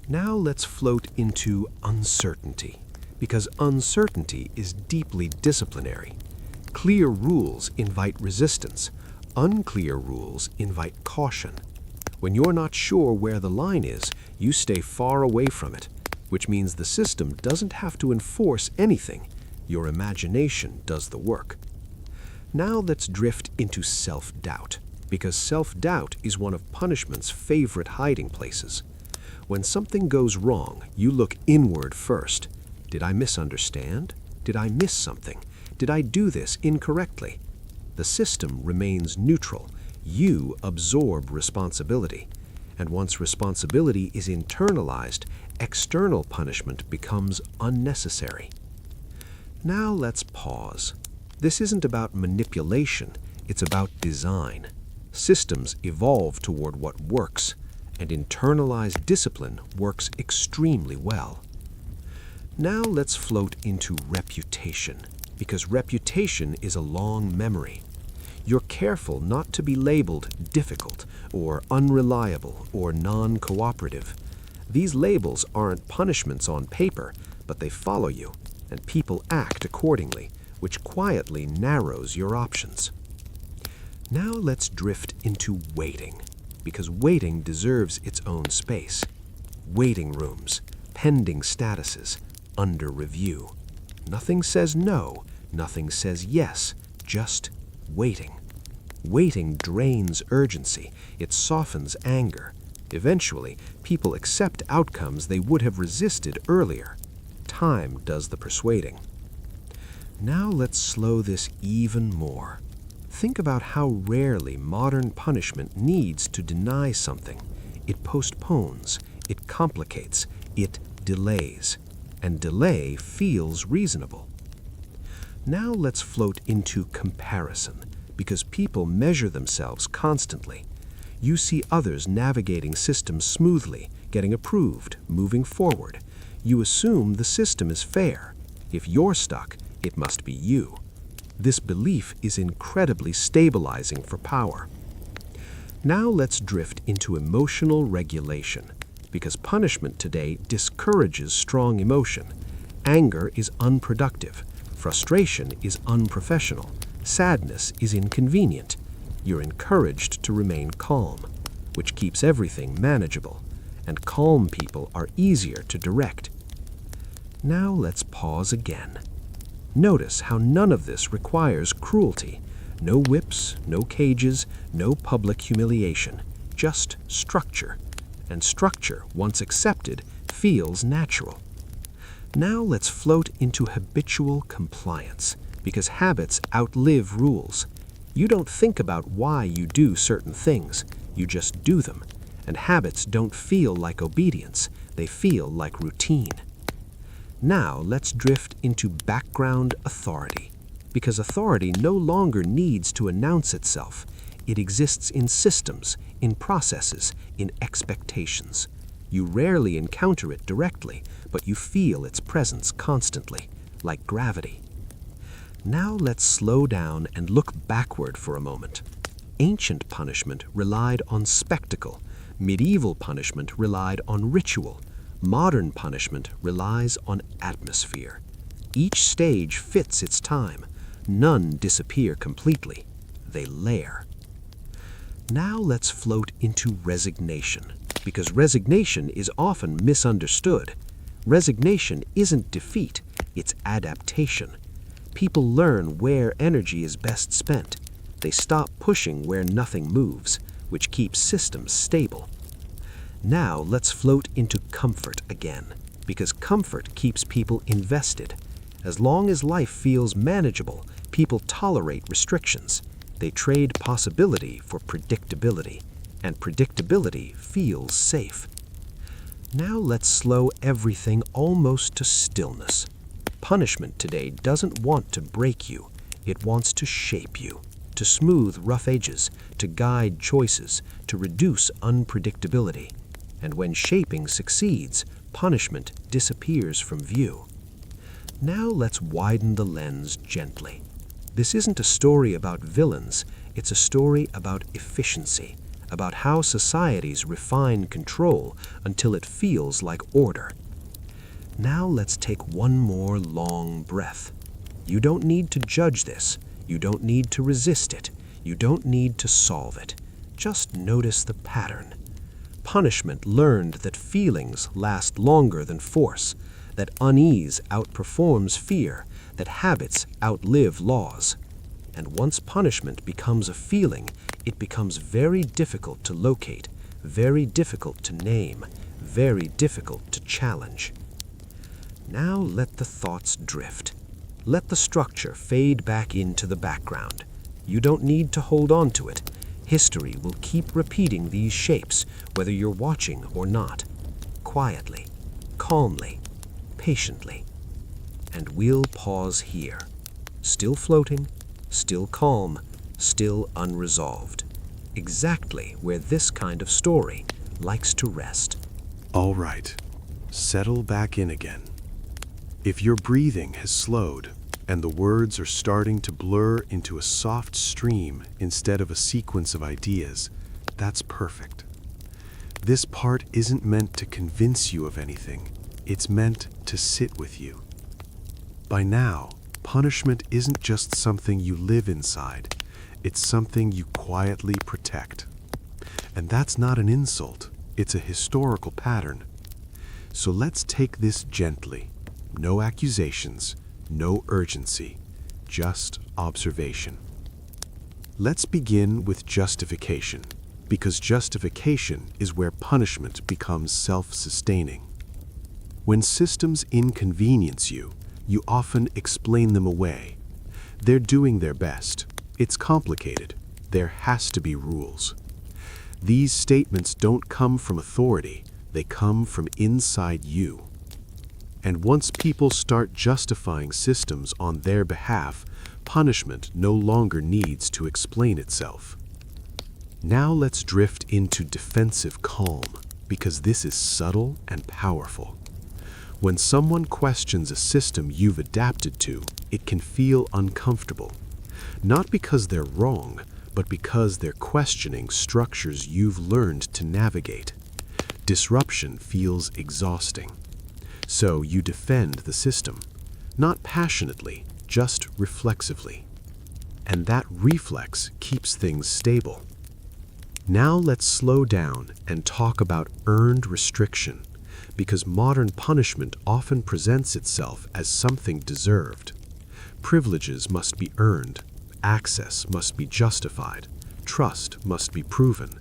Now let's float into uncertainty, because uncertainty is deeply disciplinary. Clear rules invite resistance. Unclear rules invite caution. When you're not sure where the line is, you stay far away from it, which means the system doesn't have to enforce anything. Your imagination does the work. Now let's drift into self-doubt, because self-doubt is one of punishment's favorite hiding places. When something goes wrong, you look inward first. Did I misunderstand? Did I miss something? Did I do this incorrectly? The system remains neutral. You absorb responsibility. And once responsibility is internalized, external punishment becomes unnecessary. Now let's pause. This isn't about manipulation, it's about design. Systems evolve toward what works, and internalized discipline works extremely well. Now let's float into reputation, because reputation is a long memory. You're careful not to be labeled difficult or unreliable or non-cooperative. These labels aren't punishments on paper, but they follow you, and people act accordingly, which quietly narrows your options. Now let's drift into waiting, because waiting deserves its own space. Waiting rooms, pending statuses, under review. Nothing says no, nothing says yes, just waiting. Waiting drains urgency, it softens anger. Eventually, people accept outcomes they would have resisted earlier. Time does the persuading. Now let's slow this even more. Think about how rarely modern punishment needs to deny something. It postpones, it complicates, it delays. And delay feels reasonable. Now let's float into comparison, because people measure themselves constantly. You see others navigating systems smoothly, getting approved, moving forward. You assume the system is fair. If you're stuck, it must be you. This belief is incredibly stabilizing for power. Now let's drift into emotional regulation, because punishment today discourages strong emotion. Anger is unproductive. Frustration is unprofessional. Sadness is inconvenient. You're encouraged to remain calm, which keeps everything manageable, and calm people are easier to direct. Now let's pause again. Notice how none of this requires cruelty. No whips, no cages, no public humiliation, just structure. And structure, once accepted, feels natural. Now let's float into habitual compliance, because habits outlive rules. You don't think about why you do certain things, you just do them. And habits don't feel like obedience, they feel like routine. Now let's drift into background authority, because authority no longer needs to announce itself. It exists in systems, in processes, in expectations. You rarely encounter it directly, but you feel its presence constantly, like gravity. Now let's slow down and look backward for a moment. Ancient punishment relied on spectacle. Medieval punishment relied on ritual. Modern punishment relies on atmosphere. Each stage fits its time. None disappear completely. They layer. Now let's float into resignation, because resignation is often misunderstood. Resignation isn't defeat, it's adaptation. People learn where energy is best spent. They stop pushing where nothing moves, which keeps systems stable. Now let's float into comfort again, because comfort keeps people invested. As long as life feels manageable, people tolerate restrictions. They trade possibility for predictability, and predictability feels safe. Now let's slow everything almost to stillness. Punishment today doesn't want to break you. It wants to shape you, to smooth rough edges, to guide choices, to reduce unpredictability. And when shaping succeeds, punishment disappears from view. Now let's widen the lens gently. This isn't a story about villains, it's a story about efficiency, about how societies refine control until it feels like order. Now let's take one more long breath. You don't need to judge this. You don't need to resist it. You don't need to solve it. Just notice the pattern. Punishment learned that feelings last longer than force, that unease outperforms fear, that habits outlive laws. And once punishment becomes a feeling, it becomes very difficult to locate, very difficult to name, very difficult to challenge. Now let the thoughts drift. Let the structure fade back into the background. You don't need to hold on to it. History will keep repeating these shapes, whether you're watching or not. Quietly, calmly, patiently. And we'll pause here. Still floating, still calm, still unresolved. Exactly where this kind of story likes to rest. All right, settle back in again. If your breathing has slowed and the words are starting to blur into a soft stream instead of a sequence of ideas, that's perfect. This part isn't meant to convince you of anything. It's meant to sit with you. By now, punishment isn't just something you live inside. It's something you quietly protect. And that's not an insult. It's a historical pattern. So let's take this gently. No accusations, no urgency, just observation. Let's begin with justification, because justification is where punishment becomes self-sustaining. When systems inconvenience you, you often explain them away. They're doing their best. It's complicated. There has to be rules. These statements don't come from authority. They come from inside you. And once people start justifying systems on their behalf, punishment no longer needs to explain itself. Now let's drift into defensive calm, because this is subtle and powerful. When someone questions a system you've adapted to, it can feel uncomfortable. Not because they're wrong, but because they're questioning structures you've learned to navigate. Disruption feels exhausting. So you defend the system, not passionately, just reflexively. And that reflex keeps things stable. Now let's slow down and talk about earned restriction, because modern punishment often presents itself as something deserved. Privileges must be earned, access must be justified, trust must be proven.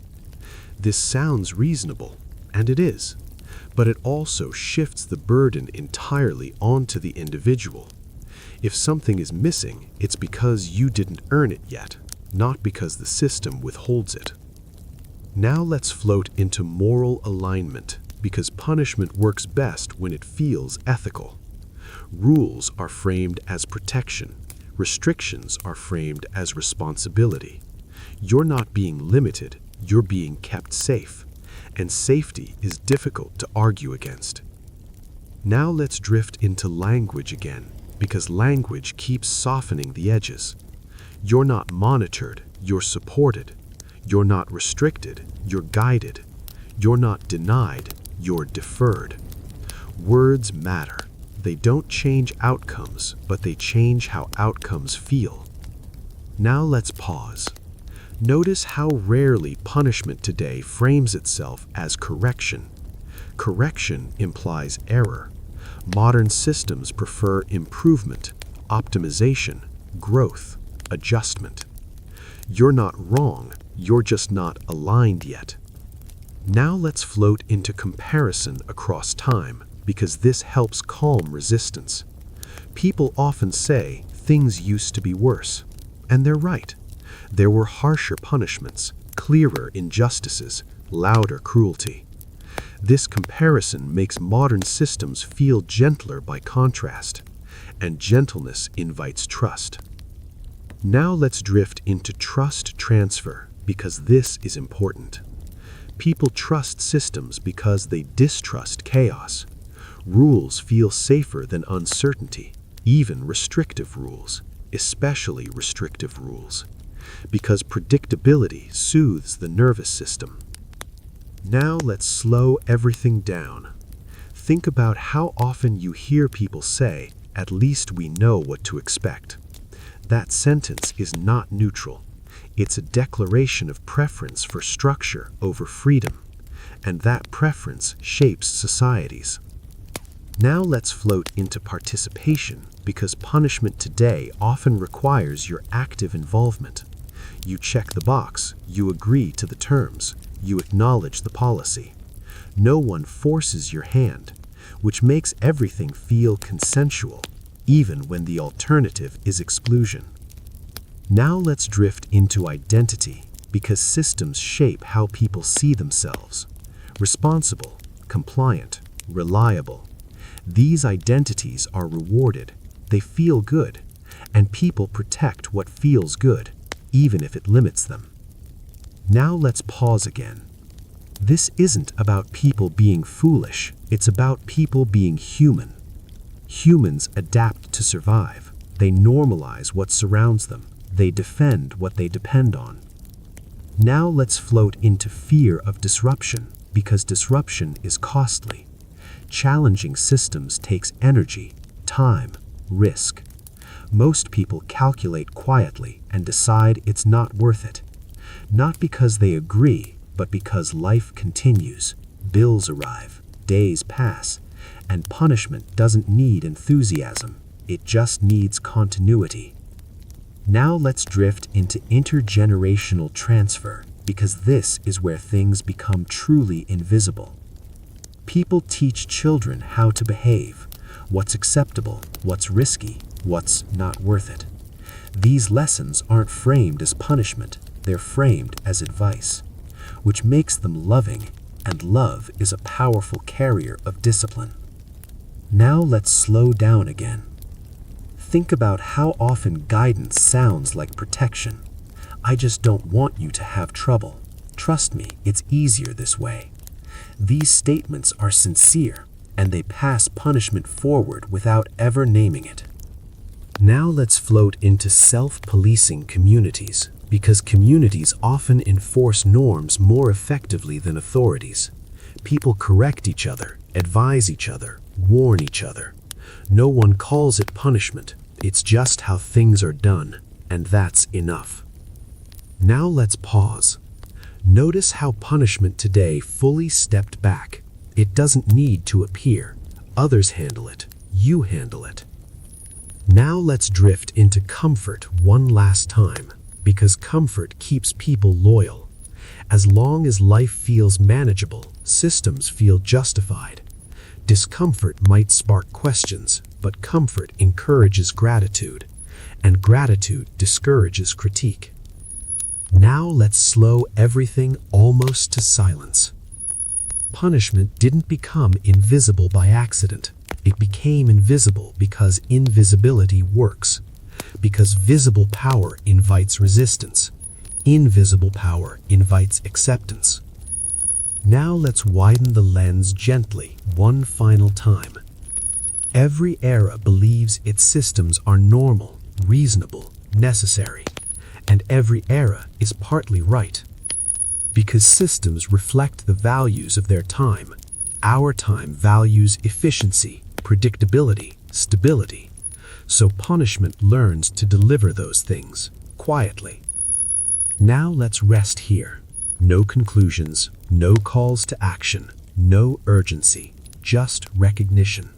This sounds reasonable, and it is. But it also shifts the burden entirely onto the individual. If something is missing, it's because you didn't earn it yet, not because the system withholds it. Now let's float into moral alignment, because punishment works best when it feels ethical. Rules are framed as protection. Restrictions are framed as responsibility. You're not being limited, you're being kept safe. And safety is difficult to argue against. Now let's drift into language again, because language keeps softening the edges. You're not monitored, you're supported. You're not restricted, you're guided. You're not denied, you're deferred. Words matter. They don't change outcomes, but they change how outcomes feel. Now let's pause. Notice how rarely punishment today frames itself as correction. Correction implies error. Modern systems prefer improvement. optimization, growth, adjustment. You're not wrong, you're just not aligned yet. Now let's float into comparison across time, because this helps calm resistance. People often say things used to be worse, and they're right. There were harsher punishments, clearer injustices, louder cruelty. This comparison makes modern systems feel gentler by contrast, and gentleness invites trust. Now let's drift into trust transfer, because this is important. People trust systems because they distrust chaos. Rules feel safer than uncertainty, even restrictive rules, especially restrictive rules, because predictability soothes the nervous system. Now let's slow everything down. Think about how often you hear people say, "At least we know what to expect." That sentence is not neutral. It's a declaration of preference for structure over freedom, and that preference shapes societies. Now let's float into participation, because punishment today often requires your active involvement. You check the box, you agree to the terms, you acknowledge the policy. No one forces your hand, which makes everything feel consensual, even when the alternative is exclusion. Now let's drift into identity, because systems shape how people see themselves. Responsible, compliant, reliable. These identities are rewarded, they feel good, and people protect what feels good, even if it limits them. Now let's pause again. This isn't about people being foolish, it's about people being human. Humans adapt to survive. They normalize what surrounds them. They defend what they depend on. Now let's float into fear of disruption, because disruption is costly. Challenging systems takes energy, time, risk. Most people calculate quietly and decide it's not worth it. Not because they agree, but because life continues. Bills arrive, days pass, and punishment doesn't need enthusiasm. It just needs continuity. Now let's drift into intergenerational transfer, because this is where things become truly invisible. People teach children how to behave, what's acceptable, what's risky, what's not worth it. These lessons aren't framed as punishment, they're framed as advice, which makes them loving, and love is a powerful carrier of discipline. Now let's slow down again. Think about how often guidance sounds like protection. I just don't want you to have trouble. Trust me, it's easier this way. These statements are sincere, and they pass punishment forward without ever naming it. Now let's float into self-policing communities, because communities often enforce norms more effectively than authorities. People correct each other, advise each other, warn each other. No one calls it punishment, it's just how things are done, and that's enough. Now let's pause. Notice how punishment today fully stepped back. It doesn't need to appear. Others handle it. You handle it. Now let's drift into comfort one last time, because comfort keeps people loyal. As long as life feels manageable, systems feel justified. Discomfort might spark questions, but comfort encourages gratitude, and gratitude discourages critique. Now let's slow everything almost to silence. Punishment didn't become invisible by accident. It became invisible because invisibility works. Because visible power invites resistance. Invisible power invites acceptance. Now let's widen the lens gently, one final time. Every era believes its systems are normal, reasonable, necessary, and every era is partly right. Because systems reflect the values of their time, our time values efficiency, predictability, stability. So punishment learns to deliver those things, quietly. Now let's rest here. No conclusions, no calls to action, no urgency, just recognition.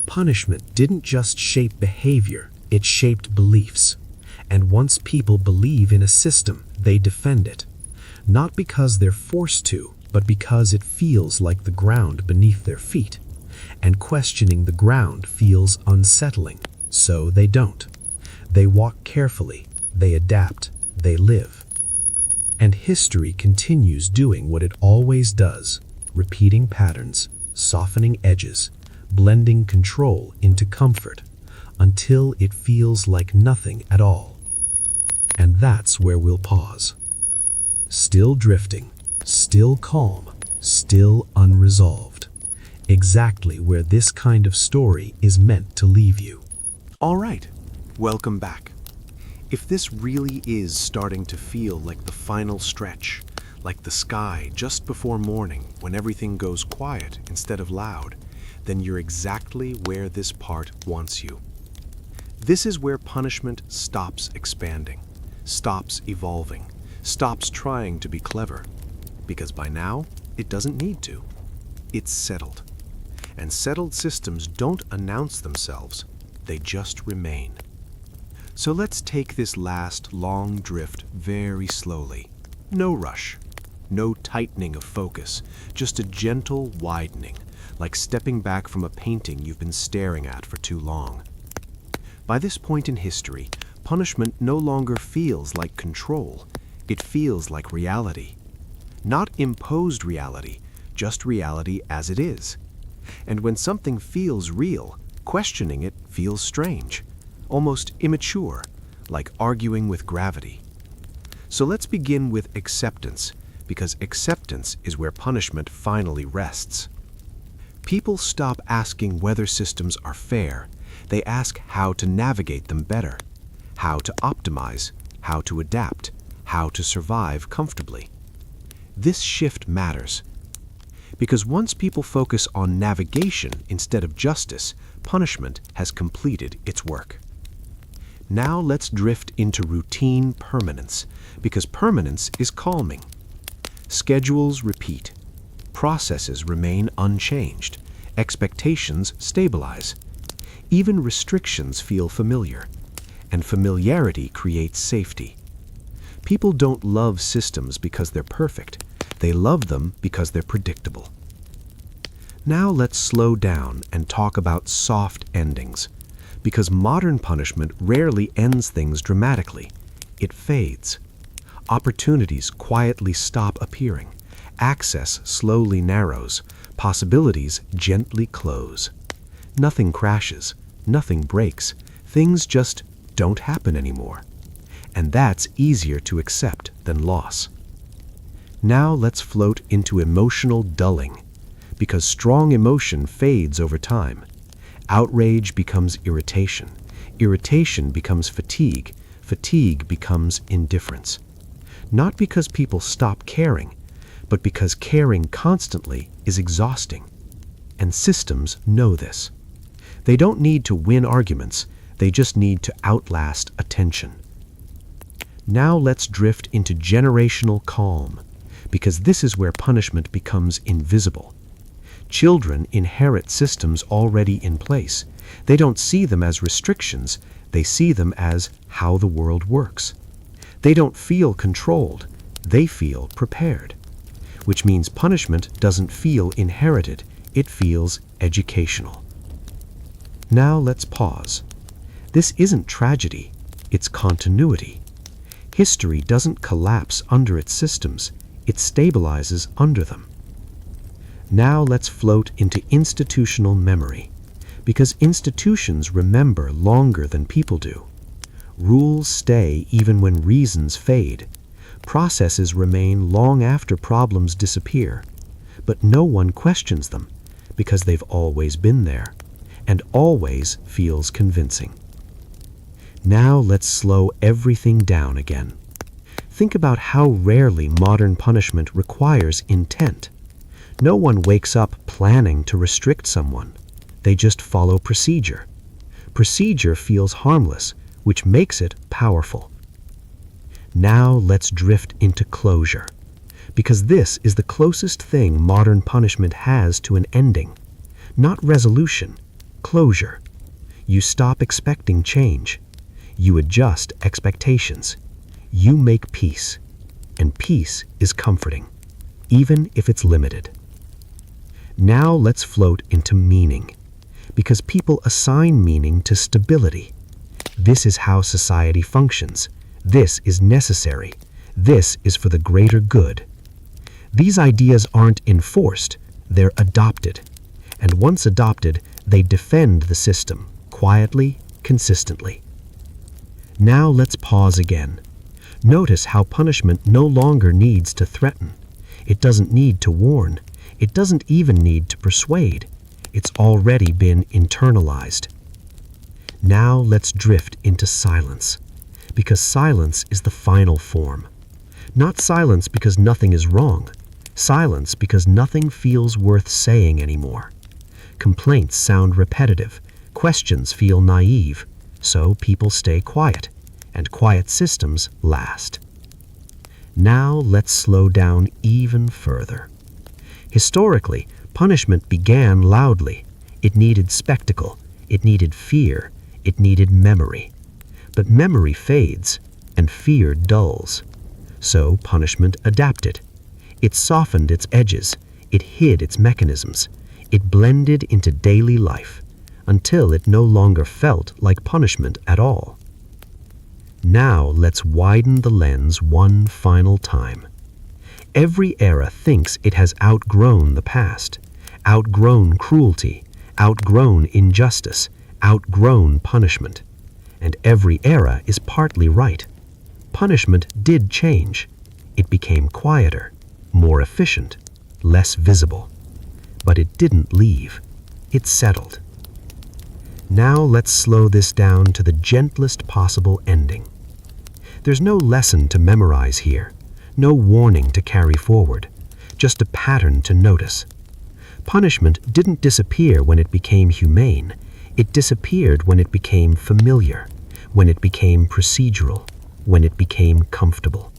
Punishment didn't just shape behavior, it shaped beliefs. And once people believe in a system, they defend it. Not because they're forced to, but because it feels like the ground beneath their feet. And questioning the ground feels unsettling, so they don't. They walk carefully, they adapt, they live. And history continues doing what it always does, repeating patterns, softening edges, blending control into comfort, until it feels like nothing at all. And that's where we'll pause. Still drifting, still calm, still unresolved. Exactly where this kind of story is meant to leave you. All right, welcome back. If this really is starting to feel like the final stretch, like the sky just before morning when everything goes quiet instead of loud, then you're exactly where this part wants you. This is where punishment stops expanding, stops evolving, stops trying to be clever, because by now it doesn't need to. It's settled. And settled systems don't announce themselves, they just remain. So let's take this last long drift very slowly. No rush, no tightening of focus, just a gentle widening, like stepping back from a painting you've been staring at for too long. By this point in history, punishment no longer feels like control, it feels like reality. Not imposed reality, just reality as it is. And when something feels real, questioning it feels strange, almost immature, like arguing with gravity. So let's begin with acceptance, because acceptance is where punishment finally rests. People stop asking whether systems are fair. They ask how to navigate them better, how to optimize, how to adapt, how to survive comfortably. This shift matters, because once people focus on navigation instead of justice, punishment has completed its work. Now let's drift into routine permanence, because permanence is calming. Schedules repeat. Processes remain unchanged. Expectations stabilize. Even restrictions feel familiar, and familiarity creates safety. People don't love systems because they're perfect. They love them because they're predictable. Now let's slow down and talk about soft endings, because modern punishment rarely ends things dramatically. It fades. Opportunities quietly stop appearing. Access slowly narrows. Possibilities gently close. Nothing crashes. Nothing breaks. Things just don't happen anymore. And that's easier to accept than loss. Now let's float into emotional dulling, because strong emotion fades over time. Outrage becomes irritation. Irritation becomes fatigue. Fatigue becomes indifference. Not because people stop caring, but because caring constantly is exhausting. And systems know this. They don't need to win arguments, they just need to outlast attention. Now let's drift into generational calm, because this is where punishment becomes invisible. Children inherit systems already in place. They don't see them as restrictions, they see them as how the world works. They don't feel controlled, they feel prepared. Which means punishment doesn't feel inherited, it feels educational. Now let's pause. This isn't tragedy, it's continuity. History doesn't collapse under its systems, it stabilizes under them. Now let's float into institutional memory, because institutions remember longer than people do. Rules stay even when reasons fade. Processes remain long after problems disappear, but no one questions them because they've always been there, and always feels convincing. Now let's slow everything down again. Think about how rarely modern punishment requires intent. No one wakes up planning to restrict someone. They just follow procedure. Procedure feels harmless, which makes it powerful. Now let's drift into closure, because this is the closest thing modern punishment has to an ending. Not resolution, Closure. You stop expecting change. You adjust expectations. You make peace. And peace is comforting, even if it's limited. Now let's float into meaning, because people assign meaning to stability. This is how society functions. This is necessary. This is for the greater good. These ideas aren't enforced, they're adopted. And once adopted, they defend the system, quietly, consistently. Now let's pause again. Notice how punishment no longer needs to threaten. It doesn't need to warn. It doesn't even need to persuade. It's already been internalized. Now let's drift into silence, because silence is the final form. Not silence because nothing is wrong. Silence because nothing feels worth saying anymore. Complaints sound repetitive. Questions feel naive. So people stay quiet, and quiet systems last. Now let's slow down even further. Historically, punishment began loudly. It needed spectacle. It needed fear. It needed memory. But memory fades, and fear dulls. So punishment adapted. It softened its edges. It hid its mechanisms. It blended into daily life, until it no longer felt like punishment at all. Now let's widen the lens one final time. Every era thinks it has outgrown the past, outgrown cruelty, outgrown injustice, outgrown punishment. And every era is partly right. Punishment did change. It became quieter, more efficient, less visible. But it didn't leave. It settled. Now let's slow this down to the gentlest possible ending. There's no lesson to memorize here, no warning to carry forward, just a pattern to notice. Punishment didn't disappear when it became humane. It disappeared when it became familiar, when it became procedural, when it became comfortable.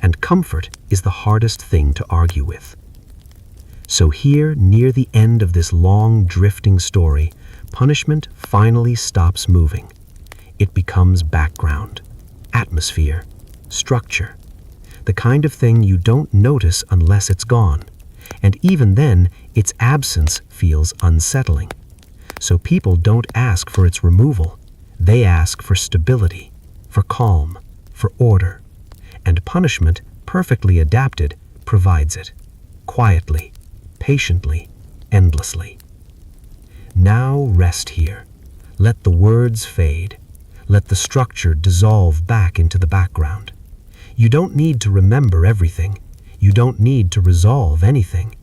And comfort is the hardest thing to argue with. So here, near the end of this long, drifting story, punishment finally stops moving. It becomes background, atmosphere, structure, the kind of thing you don't notice unless it's gone. And even then, its absence feels unsettling. So people don't ask for its removal. They ask for stability, for calm, for order. And punishment, perfectly adapted, provides it, quietly, patiently, endlessly. Now rest here. Let the words fade. Let the structure dissolve back into the background. You don't need to remember everything. You don't need to resolve anything.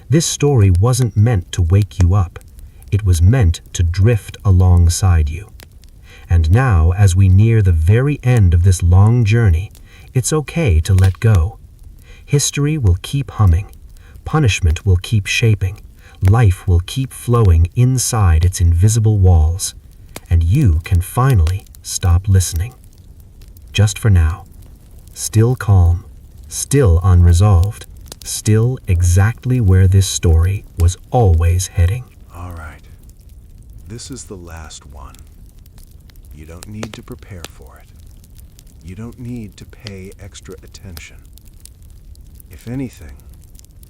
This story wasn't meant to wake you up. It was meant to drift alongside you. And now, as we near the very end of this long journey, it's okay to let go. History will keep humming. Punishment will keep shaping. Life will keep flowing inside its invisible walls. And you can finally stop listening. Just for now. Still calm. Still unresolved. Still exactly where this story was always heading. All right. This is the last one. You don't need to prepare for it. You don't need to pay extra attention. If anything,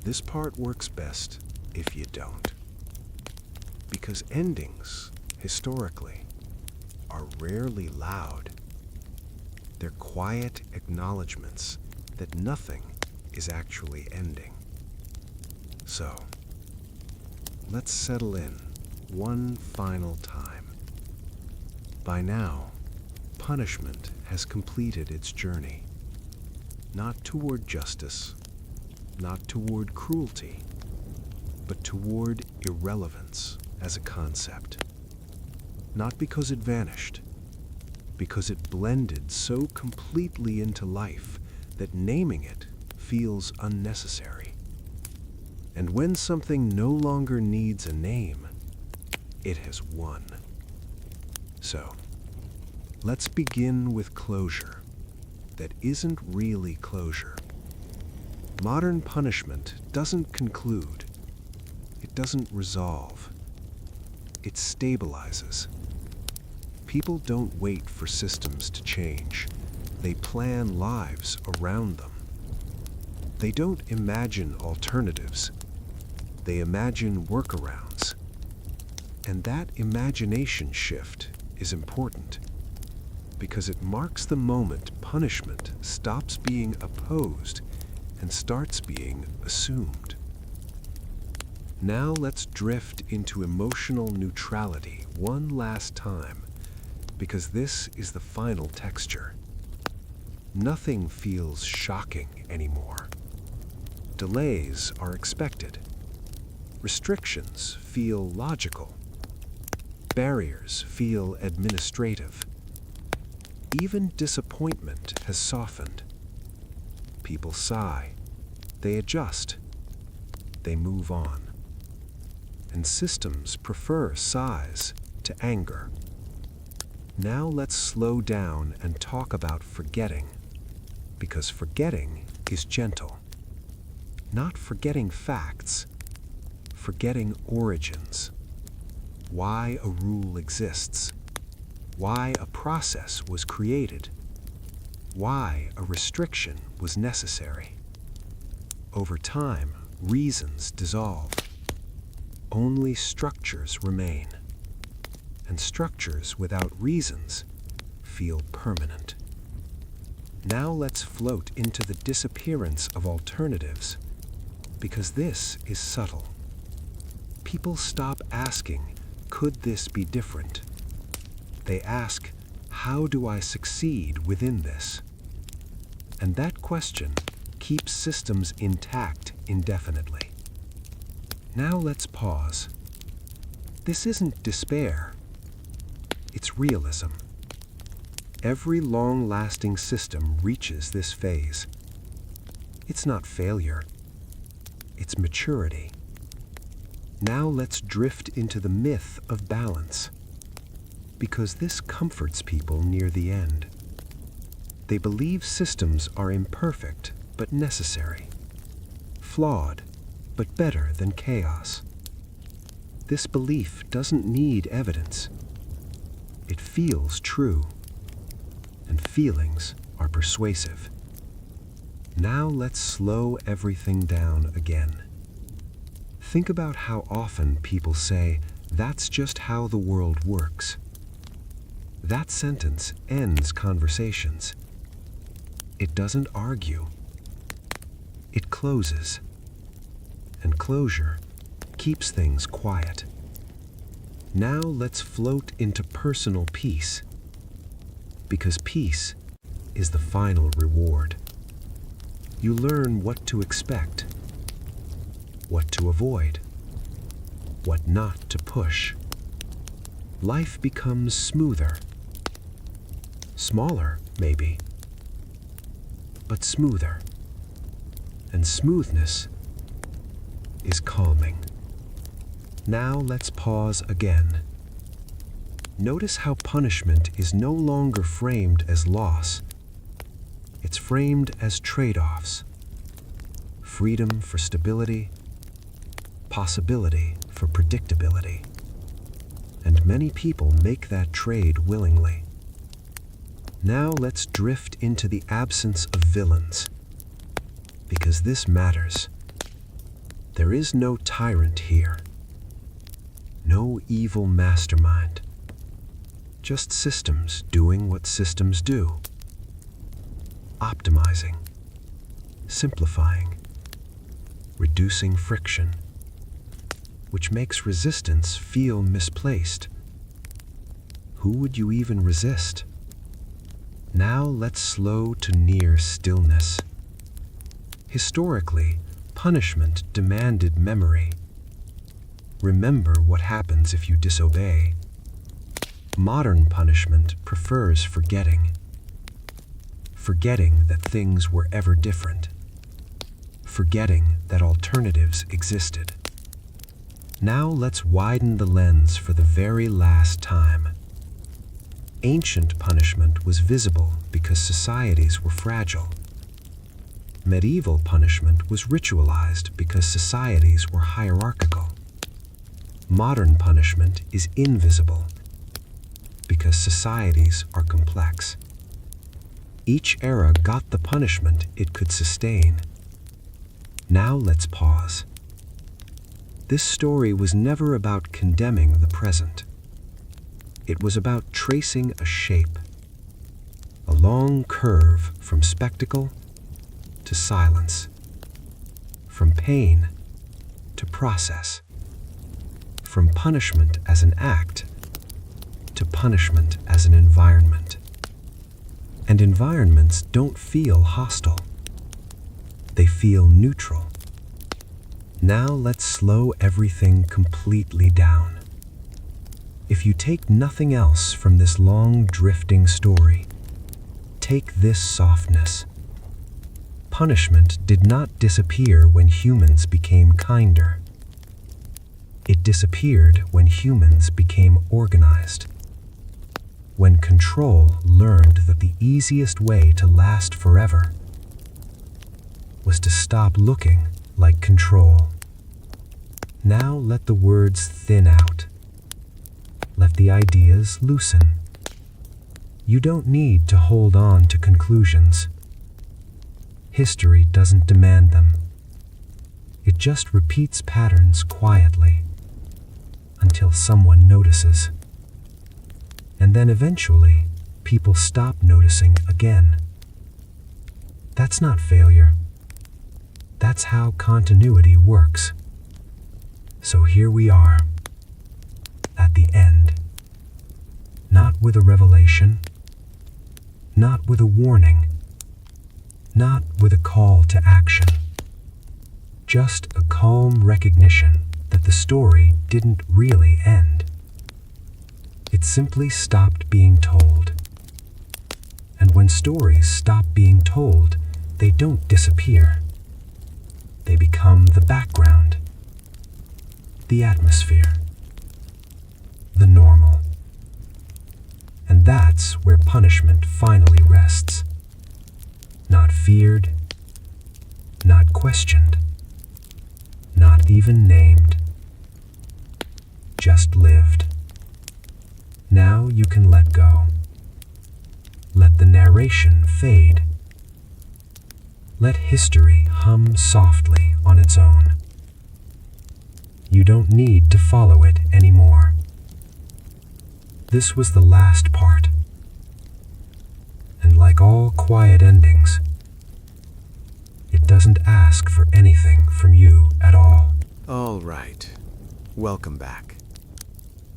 this part works best if you don't. Because endings, historically, are rarely loud. They're quiet acknowledgments that nothing is actually ending. So, let's settle in one final time. By now, punishment has completed its journey. Not toward justice, not toward cruelty, but toward irrelevance as a concept. Not because it vanished, because it blended so completely into life that naming it feels unnecessary. And when something no longer needs a name, it has won. So, let's begin with closure that isn't really closure. Modern punishment doesn't conclude. It doesn't resolve. it stabilizes. People don't wait for systems to change. They plan lives around them. They don't imagine alternatives. They imagine workarounds. And that imagination shift is important because it marks the moment punishment stops being opposed and starts being assumed. Now let's drift into emotional neutrality one last time, because this is the final texture. Nothing feels shocking anymore. Delays are expected. Restrictions feel logical. Barriers feel administrative. Even disappointment has softened. People sigh. They adjust. They move on. And systems prefer sighs to anger. Now let's slow down and talk about forgetting, because forgetting is gentle. Not forgetting facts, forgetting origins. Why a rule exists, why a process was created, why a restriction was necessary. Over time, reasons dissolve. Only structures remain. And structures without reasons feel permanent. Now let's float into the disappearance of alternatives, because this is subtle. People stop asking, could this be different? They ask, how do I succeed within this? And that question keeps systems intact indefinitely. Now let's pause. This isn't despair. It's realism. Every long-lasting system reaches this phase. It's not failure. It's maturity. Now let's drift into the myth of balance, because this comforts people near the end. They believe systems are imperfect but necessary, flawed but better than chaos. This belief doesn't need evidence. It feels true, and feelings are persuasive. Now let's slow everything down again. Think about how often people say, that's just how the world works. That sentence ends conversations. It doesn't argue. It closes. And closure keeps things quiet. Now let's float into personal peace, because peace is the final reward. You learn what to expect, what to avoid, what not to push. Life becomes smoother. Smaller, maybe, but smoother. And smoothness is calming. Now let's pause again. Notice how punishment is no longer framed as loss. It's framed as trade-offs. Freedom for stability, possibility for predictability. And many people make that trade willingly. Now let's drift into the absence of villains, because this matters. There is no tyrant here. No evil mastermind. Just systems doing what systems do. Optimizing, simplifying, reducing friction, which makes resistance feel misplaced. Who would you even resist? Now let's slow to near stillness. Historically, punishment demanded memory. Remember what happens if you disobey. Modern punishment prefers forgetting. Forgetting that things were ever different. Forgetting that alternatives existed. Now let's widen the lens for the very last time. Ancient punishment was visible because societies were fragile. Medieval punishment was ritualized because societies were hierarchical. Modern punishment is invisible because societies are complex. Each era got the punishment it could sustain. Now let's pause. This story was never about condemning the present. It was about tracing a shape, a long curve from spectacle to silence, from pain to process, from punishment as an act to punishment as an environment. And environments don't feel hostile. They feel neutral. Now let's slow everything completely down. If you take nothing else from this long drifting story, take this softness. Punishment did not disappear when humans became kinder. It disappeared when humans became organized. When control learned that the easiest way to last forever was to stop looking like control. Now let the words thin out. Let the ideas loosen. You don't need to hold on to conclusions. History doesn't demand them. It just repeats patterns quietly until someone notices. And then eventually, people stop noticing again. That's not failure. That's how continuity works. So here we are, at the end. Not with a revelation, not with a warning, not with a call to action. Just a calm recognition that the story didn't really end. It simply stopped being told. And when stories stop being told, they don't disappear. They become the background, the atmosphere, the normal. And that's where punishment finally rests. Not feared, not questioned, not even named. Just lived. Now you can let go. Let the narration fade. Let history hum softly on its own. You don't need to follow it anymore. This was the last part. And like all quiet endings, it doesn't ask for anything from you at all. All right. Welcome back.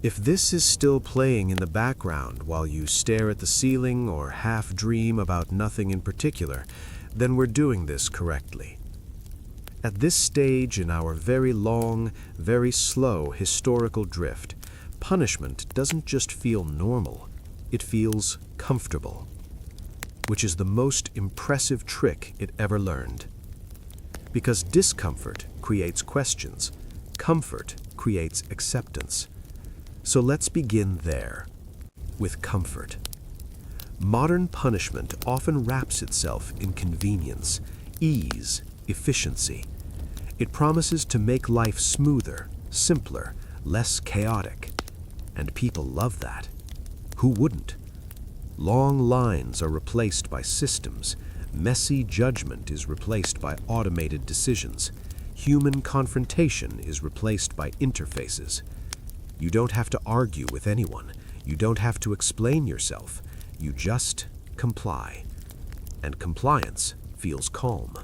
If this is still playing in the background while you stare at the ceiling or half dream about nothing in particular, then we're doing this correctly. At this stage in our very long, very slow historical drift, punishment doesn't just feel normal, it feels comfortable, which is the most impressive trick it ever learned. Because discomfort creates questions, comfort creates acceptance. So let's begin there, with comfort. Modern punishment often wraps itself in convenience, ease, efficiency. It promises to make life smoother, simpler, less chaotic. And people love that. Who wouldn't? Long lines are replaced by systems. Messy judgment is replaced by automated decisions. Human confrontation is replaced by interfaces. You don't have to argue with anyone. You don't have to explain yourself. You just comply. And compliance feels calm.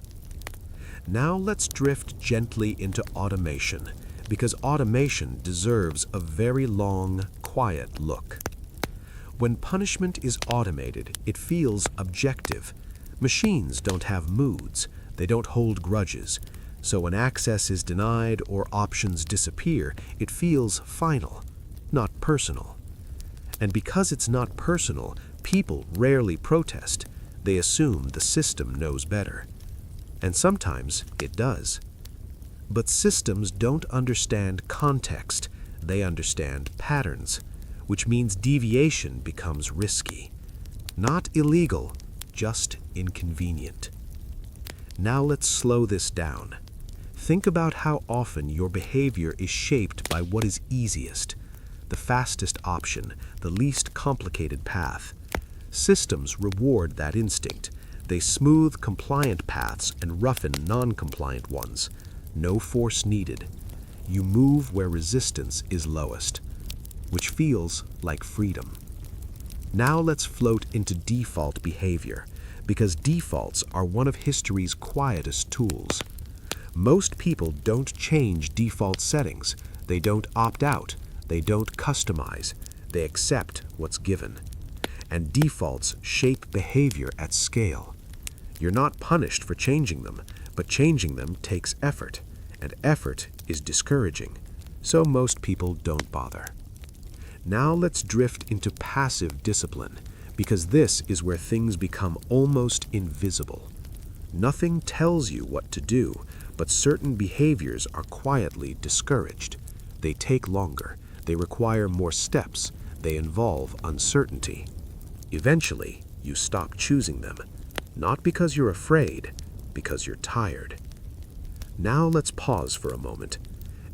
Now let's drift gently into automation, because automation deserves a very long, quiet look. When punishment is automated, it feels objective. Machines don't have moods. They don't hold grudges. So when access is denied or options disappear, it feels final, not personal. And because it's not personal, people rarely protest. They assume the system knows better. And sometimes it does. But systems don't understand context. They understand patterns, which means deviation becomes risky. Not illegal, just inconvenient. Now let's slow this down. Think about how often your behavior is shaped by what is easiest, the fastest option, the least complicated path. Systems reward that instinct. They smooth compliant paths and roughen non-compliant ones. No force needed. You move where resistance is lowest, which feels like freedom. Now let's float into default behavior, because defaults are one of history's quietest tools. Most people don't change default settings. They don't opt out. They don't customize. They accept what's given. And defaults shape behavior at scale. You're not punished for changing them, but changing them takes effort, and effort is discouraging, so most people don't bother. Now let's drift into passive discipline, because this is where things become almost invisible. Nothing tells you what to do, but certain behaviors are quietly discouraged. They take longer, they require more steps, they involve uncertainty. Eventually, you stop choosing them, not because you're afraid, because you're tired. Now let's pause for a moment.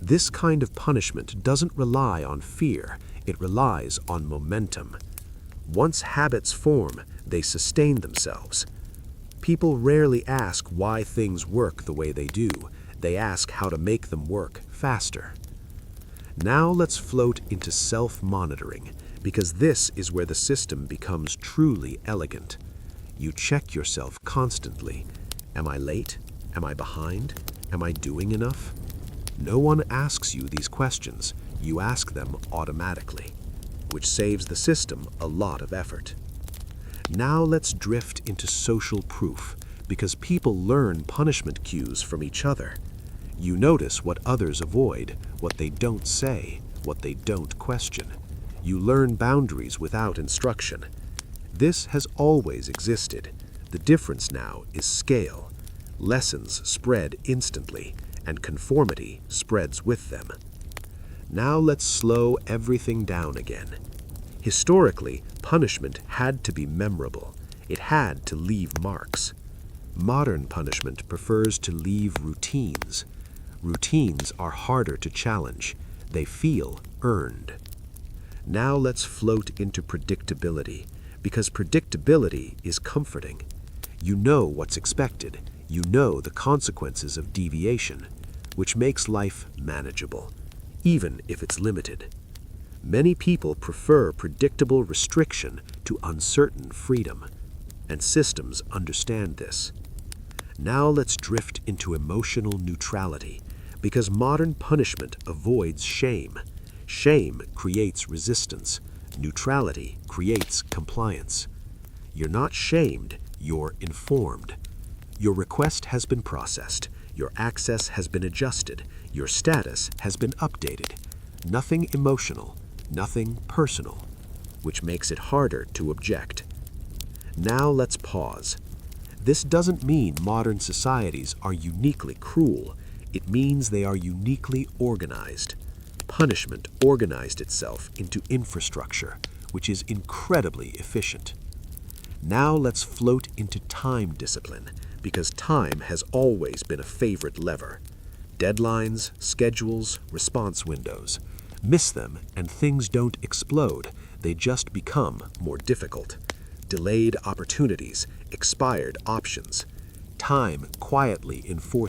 This kind of punishment doesn't rely on fear, it relies on momentum. Once habits form, they sustain themselves. People rarely ask why things work the way they do. They ask how to make them work faster. Now let's float into self-monitoring, because this is where the system becomes truly elegant. You check yourself constantly. Am I late? Am I behind? Am I doing enough? No one asks you these questions. You ask them automatically, which saves the system a lot of effort. Now let's drift into social proof, because people learn punishment cues from each other. You notice what others avoid, what they don't say, what they don't question. You learn boundaries without instruction. This has always existed. The difference now is scale. Lessons spread instantly, and conformity spreads with them. Now let's slow everything down again. Historically, punishment had to be memorable. It had to leave marks. Modern punishment prefers to leave routines. Routines are harder to challenge. They feel earned. Now let's float into predictability, because predictability is comforting. You know what's expected. You know the consequences of deviation, which makes life manageable, even if it's limited. Many people prefer predictable restriction to uncertain freedom, and systems understand this. Now let's drift into emotional neutrality, because modern punishment avoids shame. Shame creates resistance. Neutrality creates compliance. You're not shamed, you're informed. Your request has been processed. Your access has been adjusted. Your status has been updated. Nothing emotional, nothing personal, which makes it harder to object. Now let's pause. This doesn't mean modern societies are uniquely cruel. It means they are uniquely organized. Punishment organized itself into infrastructure, which is incredibly efficient. Now let's float into time discipline, because time has always been a favorite lever. Deadlines, schedules, response windows. Miss them and things don't explode, they just become more difficult. Delayed opportunities, expired options. Time quietly enforces